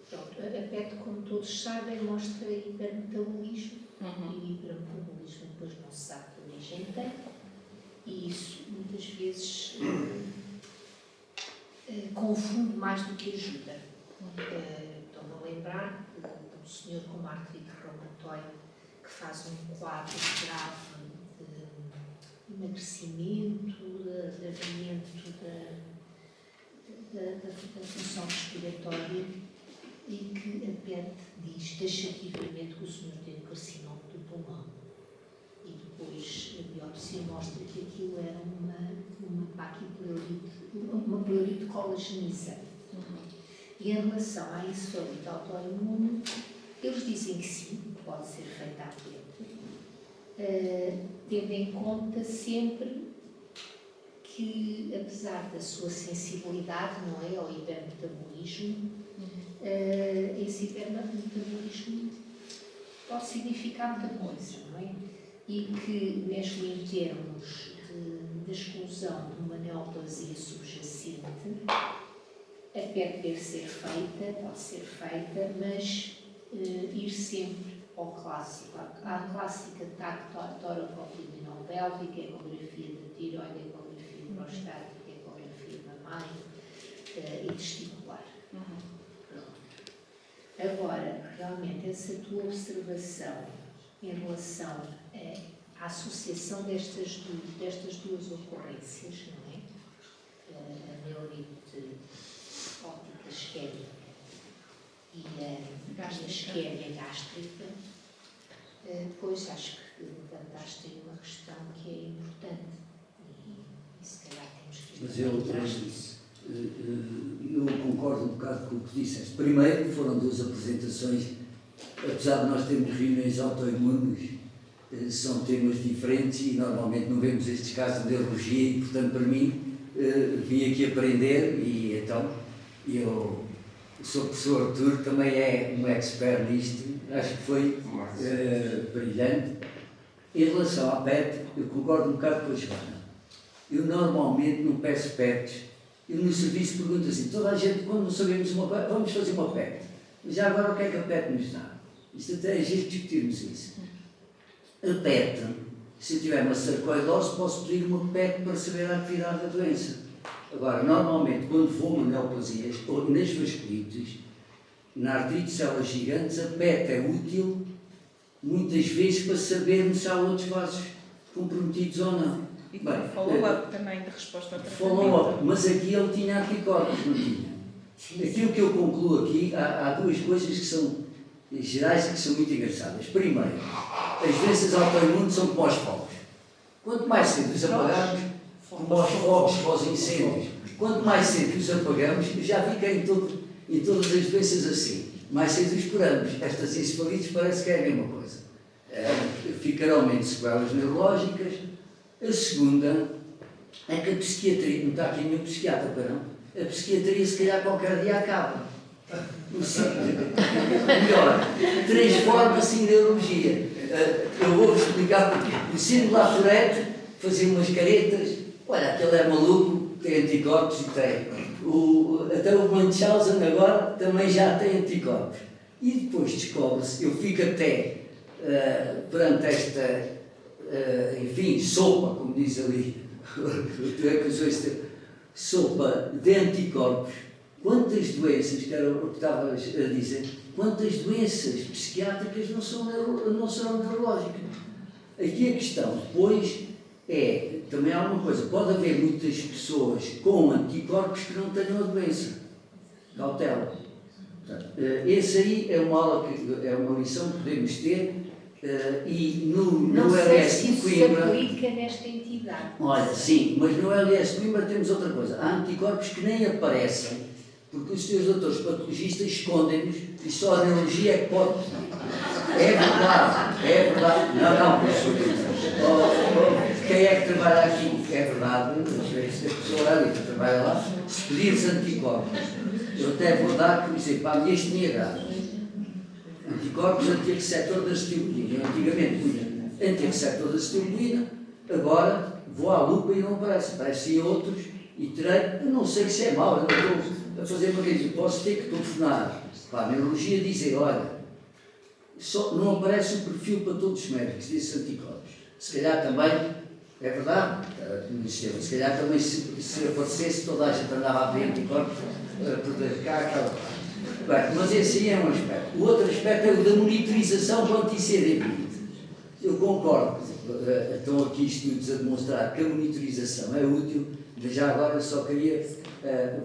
Pronto, a PET, como todos sabem, mostra hipermetabolismo e o hipermetabolismo depois não se sabe que origem tem e isso muitas vezes confunde mais do que ajuda. Estou-me a lembrar de um senhor com artrite reumatoide que faz um quadro grave de emagrecimento, de agravamento da função respiratória e que a PET diz taxativamente que o senhor tem carcinoma do pulmão. E depois a biópsia mostra que aquilo era uma pleurite colagenizante. E em relação à encefalite autoimune, eles dizem que sim, pode ser feita à PET, tendo em conta sempre que, apesar da sua sensibilidade, não é, ao hipermetabolismo, esse hipermetabolismo pode significar muita coisa, não é? E que, mesmo em termos de exclusão de uma neoplasia subjacente, a PET deve ser feita, pode ser feita, mas ir sempre ao clássico. À clássica TAC tóraco-abdominal-pélvica, ecografia da tireoide, ecografia prostática, ecografia mamária e testicular. Agora, realmente, essa tua observação em relação à associação destas duas ocorrências, não é? A neurite óptica isquémica e a isquémia gástrica, pois acho que levantaste aí uma questão que é importante e se calhar temos que Mas ir atrás disso. eu concordo um bocado com o que disseste. Primeiro, foram duas apresentações, apesar de nós termos reuniões autoimunes, são temas diferentes e normalmente não vemos estes casos de neurologia e, portanto, para mim, vim aqui aprender e então eu sou o professor Artur, também é um expert nisto, acho que foi brilhante. Em relação à PET, eu concordo um bocado com a Joana. Eu normalmente não peço PETs. Eu no serviço pergunto assim, toda a gente, quando não sabemos uma PET, vamos fazer uma PET. Mas já agora o que é que a PET nos dá? Isto até é giro discutirmos isso. A PET, se eu tiver uma sarcoidose, posso pedir uma PET para saber a atividade da doença. Agora, normalmente, quando vou a neoplasias ou nas vasculites, na artrite de células gigantes, a PET é útil muitas vezes para sabermos se há outros vasos comprometidos ou não. E como follow-up também de resposta ao tratamento. Follow-up, mas aqui ele tinha anticorpos, não tinha. Aquilo que eu concluo aqui, há duas coisas que são gerais e que são muito engraçadas. Primeiro, as doenças autoimunes são como os fogos. Quanto mais cedo os apagamos, como os fogos, como os incêndios, quanto mais cedo os apagamos, já fica em todas as doenças assim. Mais cedo os curamos. Estas encefalites parece que é a mesma coisa. Ficarão menos sequelas neurológicas. A segunda é que a psiquiatria, não está aqui nenhum psiquiatra, para não? A psiquiatria se calhar qualquer dia acaba. Melhor, transforma-se em neurologia. Eu vou-vos explicar porquê. O síndrome de Lafayette fazia umas caretas, olha, aquele é maluco, tem anticorpos e tem. Até o Munchausen agora também já tem anticorpos. E depois descobre-se, eu fico até perante esta, enfim, sopa, como diz ali, sopa de anticorpos. Quantas doenças, que era o que estava a dizer, quantas doenças psiquiátricas não serão neurológicas? Aqui a questão depois é, também há uma coisa, pode haver muitas pessoas com anticorpos que não tenham a doença. Cautela. Esse aí é uma aula, é uma lição que podemos ter e no LS de Coimbra... Não sei se isso se aplica nesta entidade. Olha, sim, mas no LS de Coimbra temos outra coisa. Há anticorpos que nem aparecem, porque os seus doutores patologistas escondem-nos e só a neurologia é que pode. É verdade, é verdade. Não. Quem é que trabalha aqui? É verdade, a pessoa ali que trabalha lá, se pedires anticorpos, eu até vou dar, por exemplo, para a minha estenia grave. Anticorpos anti-receptor da acetilcolina. Eu antigamente punha anti-receptor da acetilcolina, agora vou à lupa e não aparece. Aparecem outros e terei, eu não sei se é mau, eu não estou a fazer uma coisa, posso ter que telefonar para a neurologia e dizer, olha, não aparece um perfil para todos os médicos desses anticorpos. Se calhar também, é verdade, se calhar também se aparecesse toda a gente andava a ver anticorpos, por cá aquela parte. Bem, mas esse aí é um aspecto. O outro aspecto é o da monitorização do anti-CD20. Eu concordo, estão aqui estudos a demonstrar que a monitorização é útil, mas já agora eu só queria,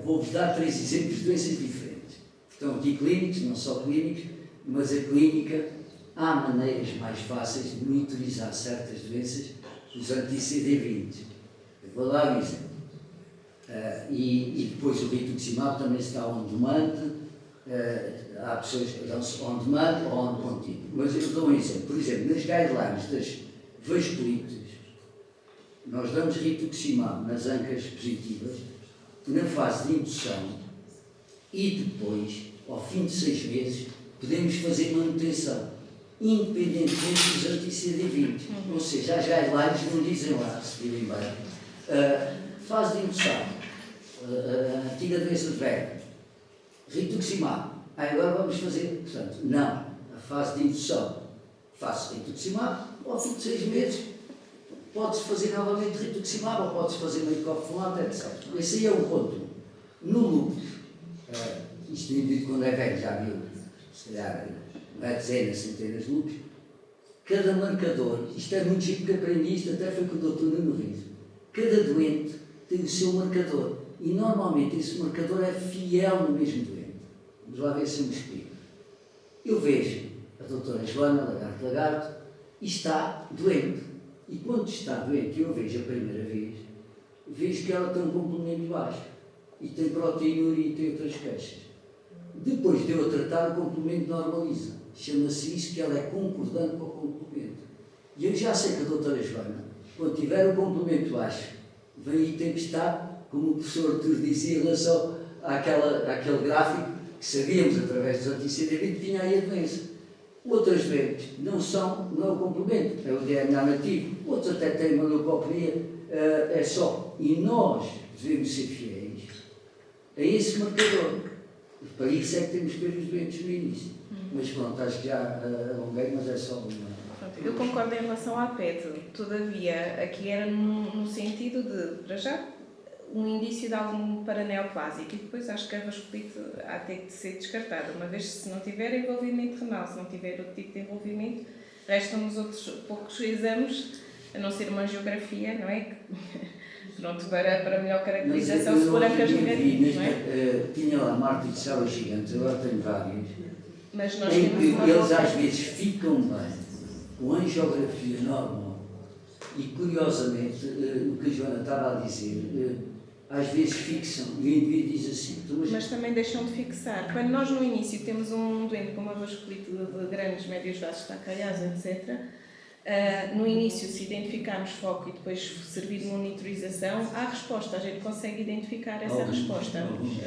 vou-vos dar 3 exemplos de doenças diferentes. Estão aqui clínicos, não só clínicos, mas a clínica, há maneiras mais fáceis de monitorizar certas doenças, os anti-CD20. Eu vou dar um exemplo. E depois o rituximab também está on demand, há pessoas que dão-se on demand ou on contínuo. Mas eu dou um exemplo. Por exemplo, nas guidelines das vasculites, nós damos rituximab nas ancas positivas, na fase de indução, e depois, ao fim de 6 meses, podemos fazer manutenção, independentemente dos anti-CD20. Ou seja, as guidelines não dizem lá, se virem bem. Fase de indução, antiga doença de Weber, rituximab. Agora vamos fazer, portanto, não, a fase de indução, faço rituximab, ao fim de 6 meses, pode-se fazer novamente rituximab, ou pode-se fazer metoprolol, etc. Esse aí é um ponto. No lúpus, isto indivíduo quando é velho, já viu, se calhar, não é dezenas, centenas de lúpulos, cada marcador, isto é muito chique que aprendi isto, até foi com o doutor Nuno Riso, cada doente tem o seu marcador, e normalmente esse marcador é fiel no mesmo doente. Vamos lá ver se eu me explico. Eu vejo a doutora Joana, lagarto, e está doente. E quando está doente, eu vejo a primeira vez, vejo que ela tem um complemento baixo, e tem proteinúria e tem outras queixas. Depois de eu a tratar, o complemento normaliza. Chama-se isso que ela é concordante com o complemento. E eu já sei que a doutora Joana, quando tiver o complemento baixo, vem aí tempestade, como o professor Artur dizia em relação àquele gráfico que sabíamos através dos anti-CD20 que tinha aí a doença. Outras doentes não é o complemento, é o DNA nativo. Outros até têm uma leucopenia, é só. E nós devemos ser fiéis a esse marcador. Para isso é que temos que ver os doentes no início. Mas pronto, acho que já alonguei, mas é só uma... Eu concordo em relação à PET, todavia, aqui era no sentido de, para já, um indício de algum paraneoplásico e depois acho que a vasculite há até de ser descartada, uma vez se não tiver envolvimento renal, se não tiver outro tipo de envolvimento, restam-nos outros poucos exames, a não ser uma angiografia, não é? Pronto, para melhor caracterização, se for ancas negativas, não é? Tinha lá uma artificial gigante, agora tenho várias, mas nós em temos que eles às vezes ficam bem com angiografia normal e, curiosamente, o que a Joana estava a dizer, às vezes fixam e o indivíduo diz assim... Mas também deixam de fixar. Quando nós no início temos um doente com uma vasculite de grandes, médios vasos, estancalhados, etc., no início, se identificarmos foco e depois servir de monitorização, há resposta, a gente consegue identificar essa resposta.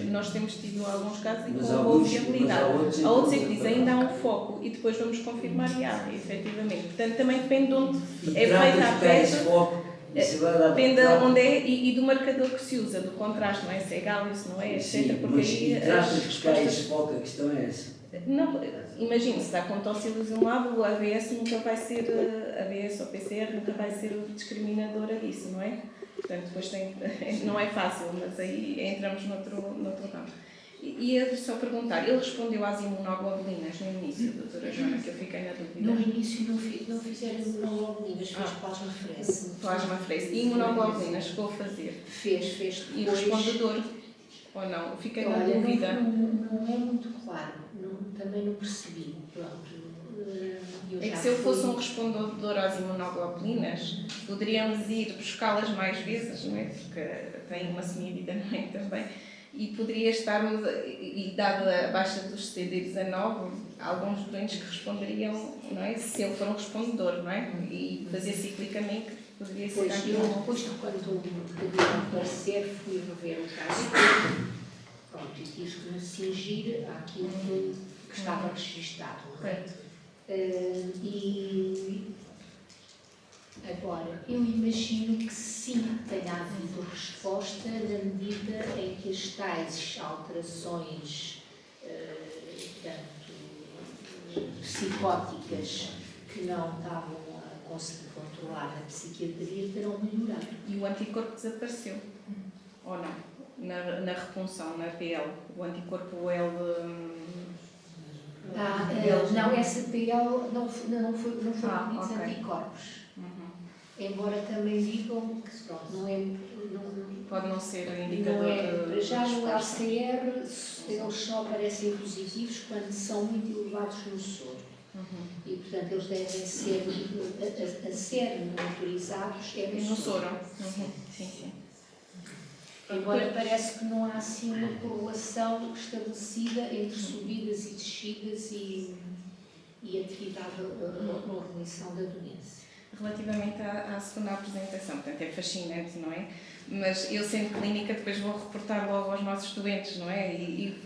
Nós temos tido alguns casos em que com boa viabilidade. Há outros em que dizem ainda há um foco e depois vamos confirmar e há, efetivamente. Portanto, também depende de onde é feita a peça, depende de onde é e do marcador que se usa, do contraste, não é? Se é Gálio, se não é, etc. Porque aí as respostas... foco, a questão é essa. Não, imagine, se dá com tocilizumab, o AVS nunca vai ser, AVS ou PCR nunca vai ser discriminadora disso, não é? Portanto, depois não é fácil, mas aí entramos noutro ramo. E eu só perguntar, ele respondeu às imunoglobulinas no início, doutora Joana, que eu fiquei na dúvida. No início não fizeram imunoglobulinas, fez plasmafrese. Plasmafrese. E imunoglobulinas chegou a fazer? Fez depois. E respondedor? Ou não? Fiquei na dúvida. Não é muito claro, também não percebi. Pronto. É que se eu fosse um respondedor às imunoglobulinas, poderíamos ir buscá-las mais vezes, não é? Porque tem uma semivida, não é? Também. E poderia estarmos, e dada a baixa dos CD19, alguns doentes que responderiam, não é? Se ele for um respondedor, não é? E fazer ciclicamente, poderia ser aqui. Depois, quando pediram parecer, fui rever o caso. Pronto, e tive que me cingir àquilo que estava registado. E agora, eu imagino que sim, tenha havido resposta na medida em que as tais alterações psicóticas que não estavam a conseguir controlar na psiquiatria terão melhorado. E o anticorpo desapareceu? Ou não? Na repunção, na PL, o anticorpo L... não, essa PL não foi pedidos anticorpos. Embora também digam que pronto, não é... pode não ser indicador... Não é, já no LCR, eles só aparecem positivos quando são muito elevados no soro. E, portanto, eles devem ser a ser monitorizados no soro. Sim. Embora parece que não há assim uma correlação estabelecida entre subidas e descidas e atividade ou remissão da doença. Relativamente à segunda apresentação, portanto é fascinante, não é? Mas eu sendo clínica depois vou reportar logo aos nossos doentes, não é? E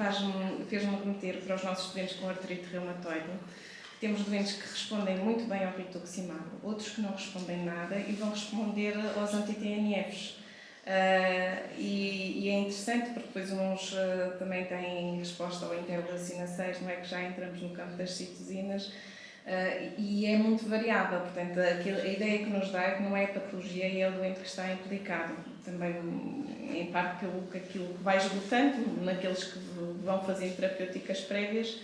fez-me remeter para os nossos doentes com artrite reumatoide. Temos doentes que respondem muito bem ao rituximab, outros que não respondem nada e vão responder aos anti-TNFs. E é interessante porque depois uns também têm resposta ao interleucina 6, não é? Que já entramos no campo das citocinas. E é muito variável, portanto, a ideia que nos dá é que não é a patologia e é o doente que está implicado. Também, em parte, pelo aquilo que vai esgotando, naqueles que vão fazendo terapêuticas prévias,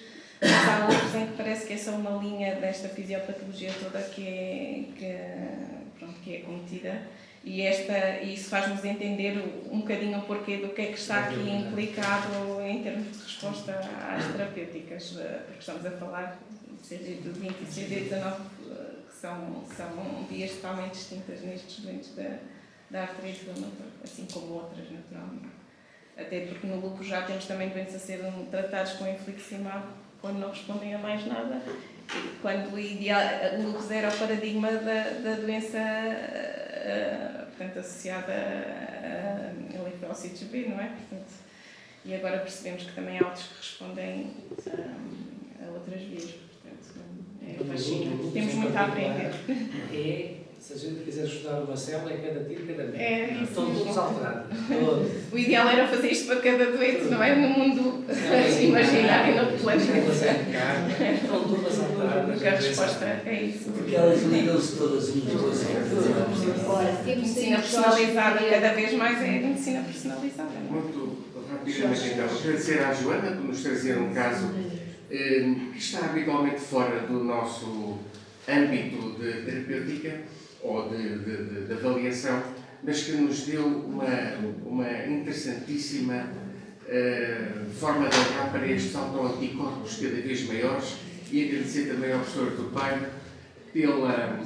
Mas há outros em que parece que é só uma linha desta fisiopatologia toda que é cometida. E isso faz-nos entender um bocadinho o porquê do que é que está aqui implicado em termos de resposta às terapêuticas, porque estamos a falar de CD20 e CD19, que são vias totalmente distintas nestes doentes da artrite reumatoide, assim como outras, naturalmente. Até porque no lúpus já temos também doentes a serem tratados com infliximab quando não respondem a mais nada, quando o lúpus era o paradigma da doença portanto, associada a linfócitos B, não é? Portanto, e agora percebemos que também há outros que respondem a outras vias. Portanto, temos muito a aprender. Se a gente quiser estudar uma célula, é cada tiro, cada metro. É isso. Estão todos alterados. O ideal era fazer isto para cada doente, não é? No mundo imaginário, no planeta. Estão todas alteradas. Porque a resposta é isso. Porque elas ligam-se todas umas com as outras. Ora, temos Medicina personalizada, cada vez mais é medicina personalizada. Muito rapidamente, então, agradecer à Joana por nos trazer um caso que está habitualmente fora do nosso âmbito de terapêutica ou de avaliação, mas que nos deu uma interessantíssima forma de olhar para estes autoanticorpos cada vez maiores, e agradecer também ao professor Tupac pela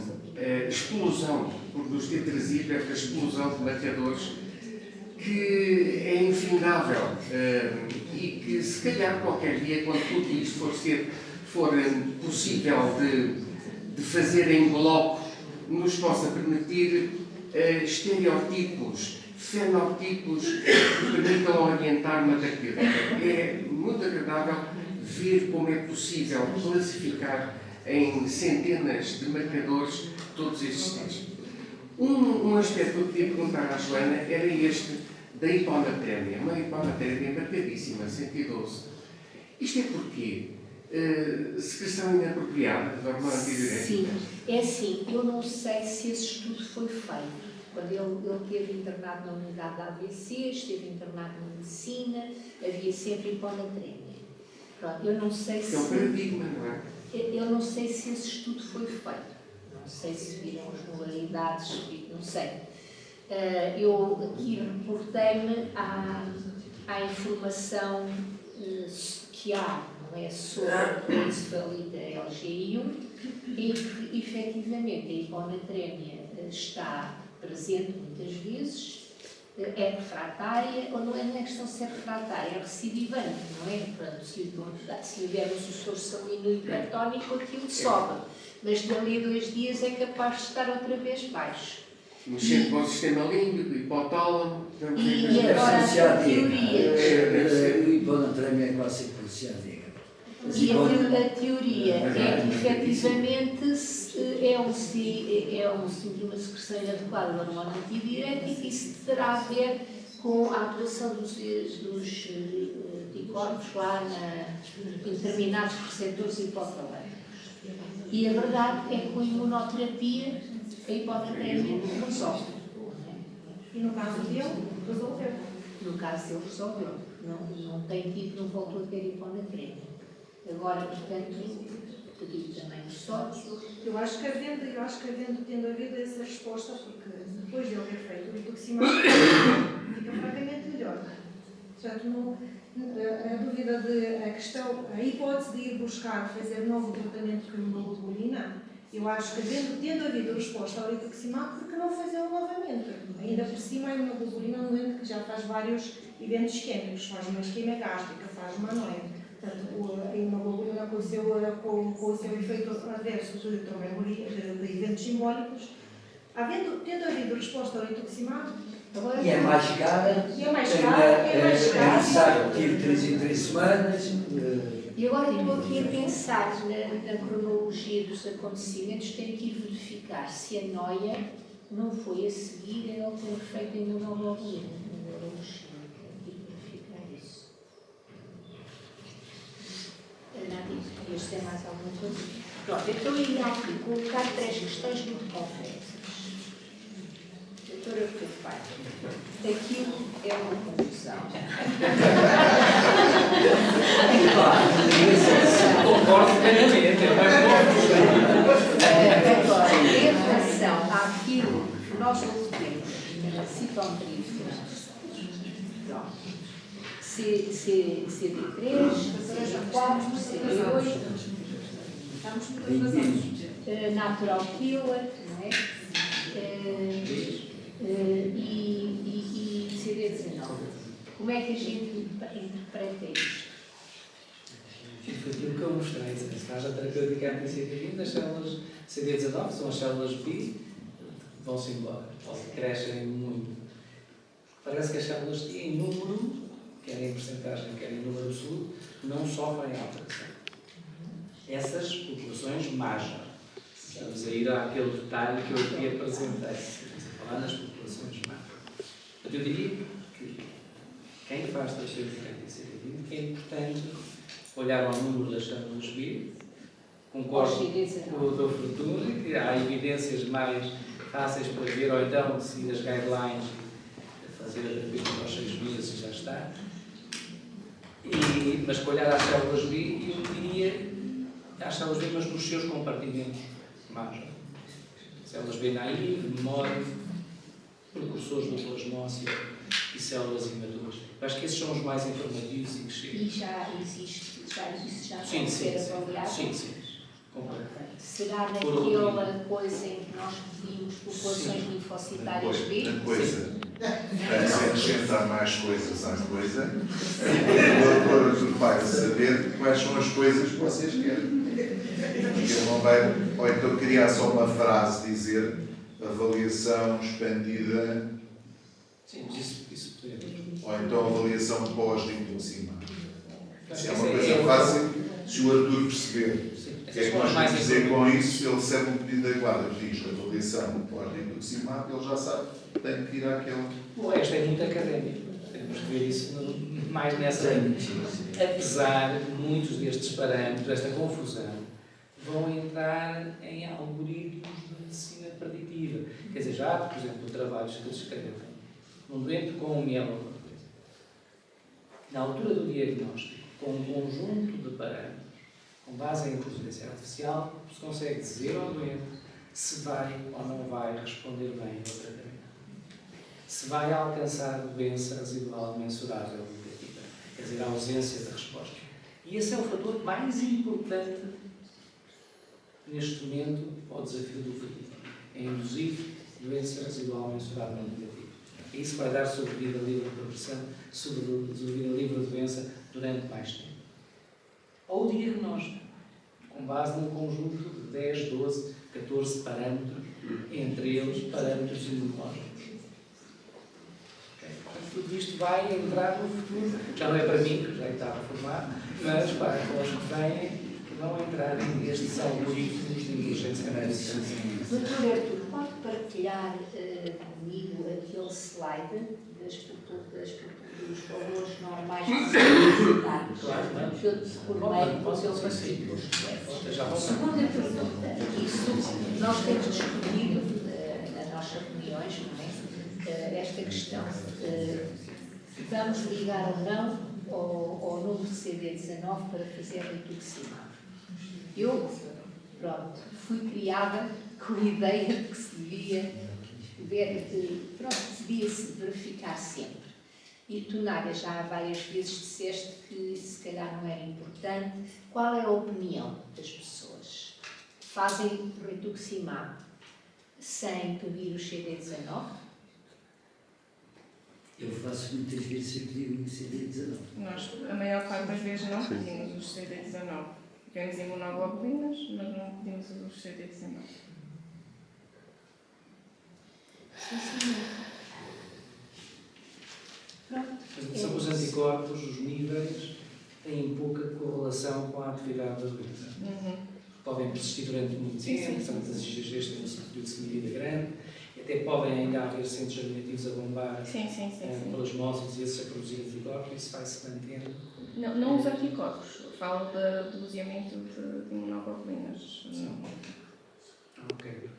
explosão, por nos ter trazido esta explosão de marcadores que é infindável e que, se calhar, qualquer dia, quando tudo isto for possível de fazer em bloco, nos possa permitir estereotipos, fenotipos que permitam orientar uma terapêutica. É muito agradável ver como é possível classificar em centenas de marcadores todos estes testes. Um aspecto que eu queria perguntar à Joana era este da hiponatremia, uma hiponatremia marcadíssima, 112. Isto é porquê? Secreção inapropriada de hormona antidiurética? Sim, é assim, eu não sei se esse estudo foi feito. Quando ele esteve internado na unidade da ABC, esteve internado na medicina, havia sempre hiponatremia. Pronto, eu não sei se... É um paradigma, não é? Eu não sei se esse estudo foi feito. Não sei se viram as modalidades, não sei. Eu aqui reportei-me à informação que há, não é, sobre a encefalite LGI1, em que efetivamente a hiponatremia está presente muitas vezes, é refratária, ou não é questão de ser refratária, é recidivante, não é? Portanto, se lhe dermos o soro salino hipertónico, aquilo sobe, mas dali a 2 dias é capaz de estar outra vez baixo. Mexendo com o sistema límbico, hipotálamo, e agora a teoria. O hiponatremia é quase sempre associado. E a teoria é que efetivamente é um síndrome de secreção inadequada da hormona antidiurética, e isso terá a ver com a atuação dos anticorpos lá em determinados receptores hipotalâmicos. E a verdade é que com a imunoterapia a hiponatremia resolve. E no caso dele, resolveu? No caso dele, resolveu. Não tem tido, não voltou a ter hiponatremia. Agora, portanto, pediu também o sódio. Eu acho que tendo havido essa resposta, porque depois de ele ter feito o rituximab, fica francamente melhor. Portanto, a dúvida a hipótese de ir buscar, fazer novo tratamento com imunoglobulina, eu acho que tendo havido resposta ao rituximab, porque não fazê-lo novamente? Ainda por cima, a imunoglobulina é um doente que já faz vários eventos isquémicos, faz uma isquemia gástrica, faz uma anoia. Portanto, a imunoglobulina com o seu efeito adverso de tromboembolia, de eventos simbólicos, tendo havido resposta ao rituximab, e é mais cara. E é mais cara. É necessário repetir 3 em 3 semanas. E agora estou aqui a pensar na cronologia dos acontecimentos, tenho que ir verificar se a noia não foi a seguir a ele ter feito a imunoglobulina. Tenho que ir verificar isso. Querias ter mais alguma coisa? Pronto, então eu ia aqui colocar 3 questões muito concretas. Doutora, o que faz? Aquilo é uma confusão. CD3, CD4, CD8, Natural Killer, não é? E CD19. Como é que a gente interpreta isto? Foi aquilo que eu mostrei. Se faz a terapêutica anti-CD20, as células CD19 são as células B, vão-se embora, ou crescem muito. Parece que as células T, em número, quer em porcentagem, quer em número absoluto, não sofrem alteração. Essas populações magem. Estamos a ir àquele detalhe que eu aqui apresentei. Estamos a falar nas populações magem. Eu diria que quem faz terapêutica anti-CD20 é importante olhar ao número das células B. Concordo com o Dr. Fortuna, que há evidências mais fáceis para ver, ou então seguir as guidelines, fazer a terapêutica aos 6 meses e já está. Mas para olhar às células B, eu diria às células B, mas nos seus compartimentos magem. Células B naive, memória, precursores do plasmócio e células imaturas. Acho que esses são os mais informativos e que chegam. E já existe, já Sim, pode sim, ser sim. avaliado? Sim, sim. Será naquela coisa em que nós pedimos populações linfocitárias B? Na coisa. Para se acrescentar mais coisas à coisa, o doutor vai saber quais são as coisas que vocês querem. Porque ele não vai, ou então criar só uma frase, dizer avaliação expandida. Sim, isso podemos. Ou então avaliação pós-linfocima. Isso é uma coisa fácil, se o Artur perceber o que é que nós vamos dizer com isso, ele recebe um pedido da guarda que diz avaliação pós-linfocima, ele já sabe que tem que ir àquele. O resto é muito académico. Temos que ver isso mais nessa linha. Apesar de muitos destes parâmetros, desta confusão, vão entrar em algoritmos de medicina preditiva. Quer dizer, já há, por exemplo, trabalhos que descrevem um doente com mieloma, na altura do diagnóstico, com um conjunto de parâmetros, com base em inteligência artificial, se consegue dizer ao doente se vai ou não vai responder bem ao tratamento. Se vai alcançar a doença residual mensurável negativa, quer dizer, a ausência da resposta. E esse é o fator mais importante neste momento ao desafio do futuro. É induzir doença residual mensurável negativa. E isso vai dar sobrevida livre de progressão, sobrevida livre de doença durante mais tempo. Ou o diagnóstico, com base num conjunto de 10, 12, 14 parâmetros, entre eles parâmetros imunológicos. Okay? Portanto, tudo isto vai entrar no futuro. Já não é para mim, que já está a formar, mas para aqueles que vêm, que vão entrar nestes algoritmos de inteligência artificial. Doutor Artur, pode partilhar comigo aquele slide dos valores normais que eu recordei com o seu partido. Segunda pergunta, isso nós temos discutido nas nossas reuniões, não é? Esta questão. Vamos ligar ou não ao número de CD19 para fazer a rituximab. Eu, pronto, fui criada com a ideia de que se devia-se verificar sempre. E tu, Nádia, já várias vezes disseste que se calhar não era importante. Qual é a opinião das pessoas? Fazem rituximab sem pedir o CD19? Eu faço muitas vezes sem pedir o CD19. Nós, a maior parte das vezes, não pedimos os CD19. Pedimos imunoglobulinas, mas não pedimos os CD19. São os anticorpos, os níveis, têm pouca correlação com a atividade da doença. Podem persistir durante muito tempo, portanto, as IgGs têm um período de medida grande, até podem ainda haver centros germinativos a bombar pelas moscas e esses a produzir anticorpos, isso vai-se mantendo. Não os anticorpos, falo do doseamento de imunoglobulinas. Ok.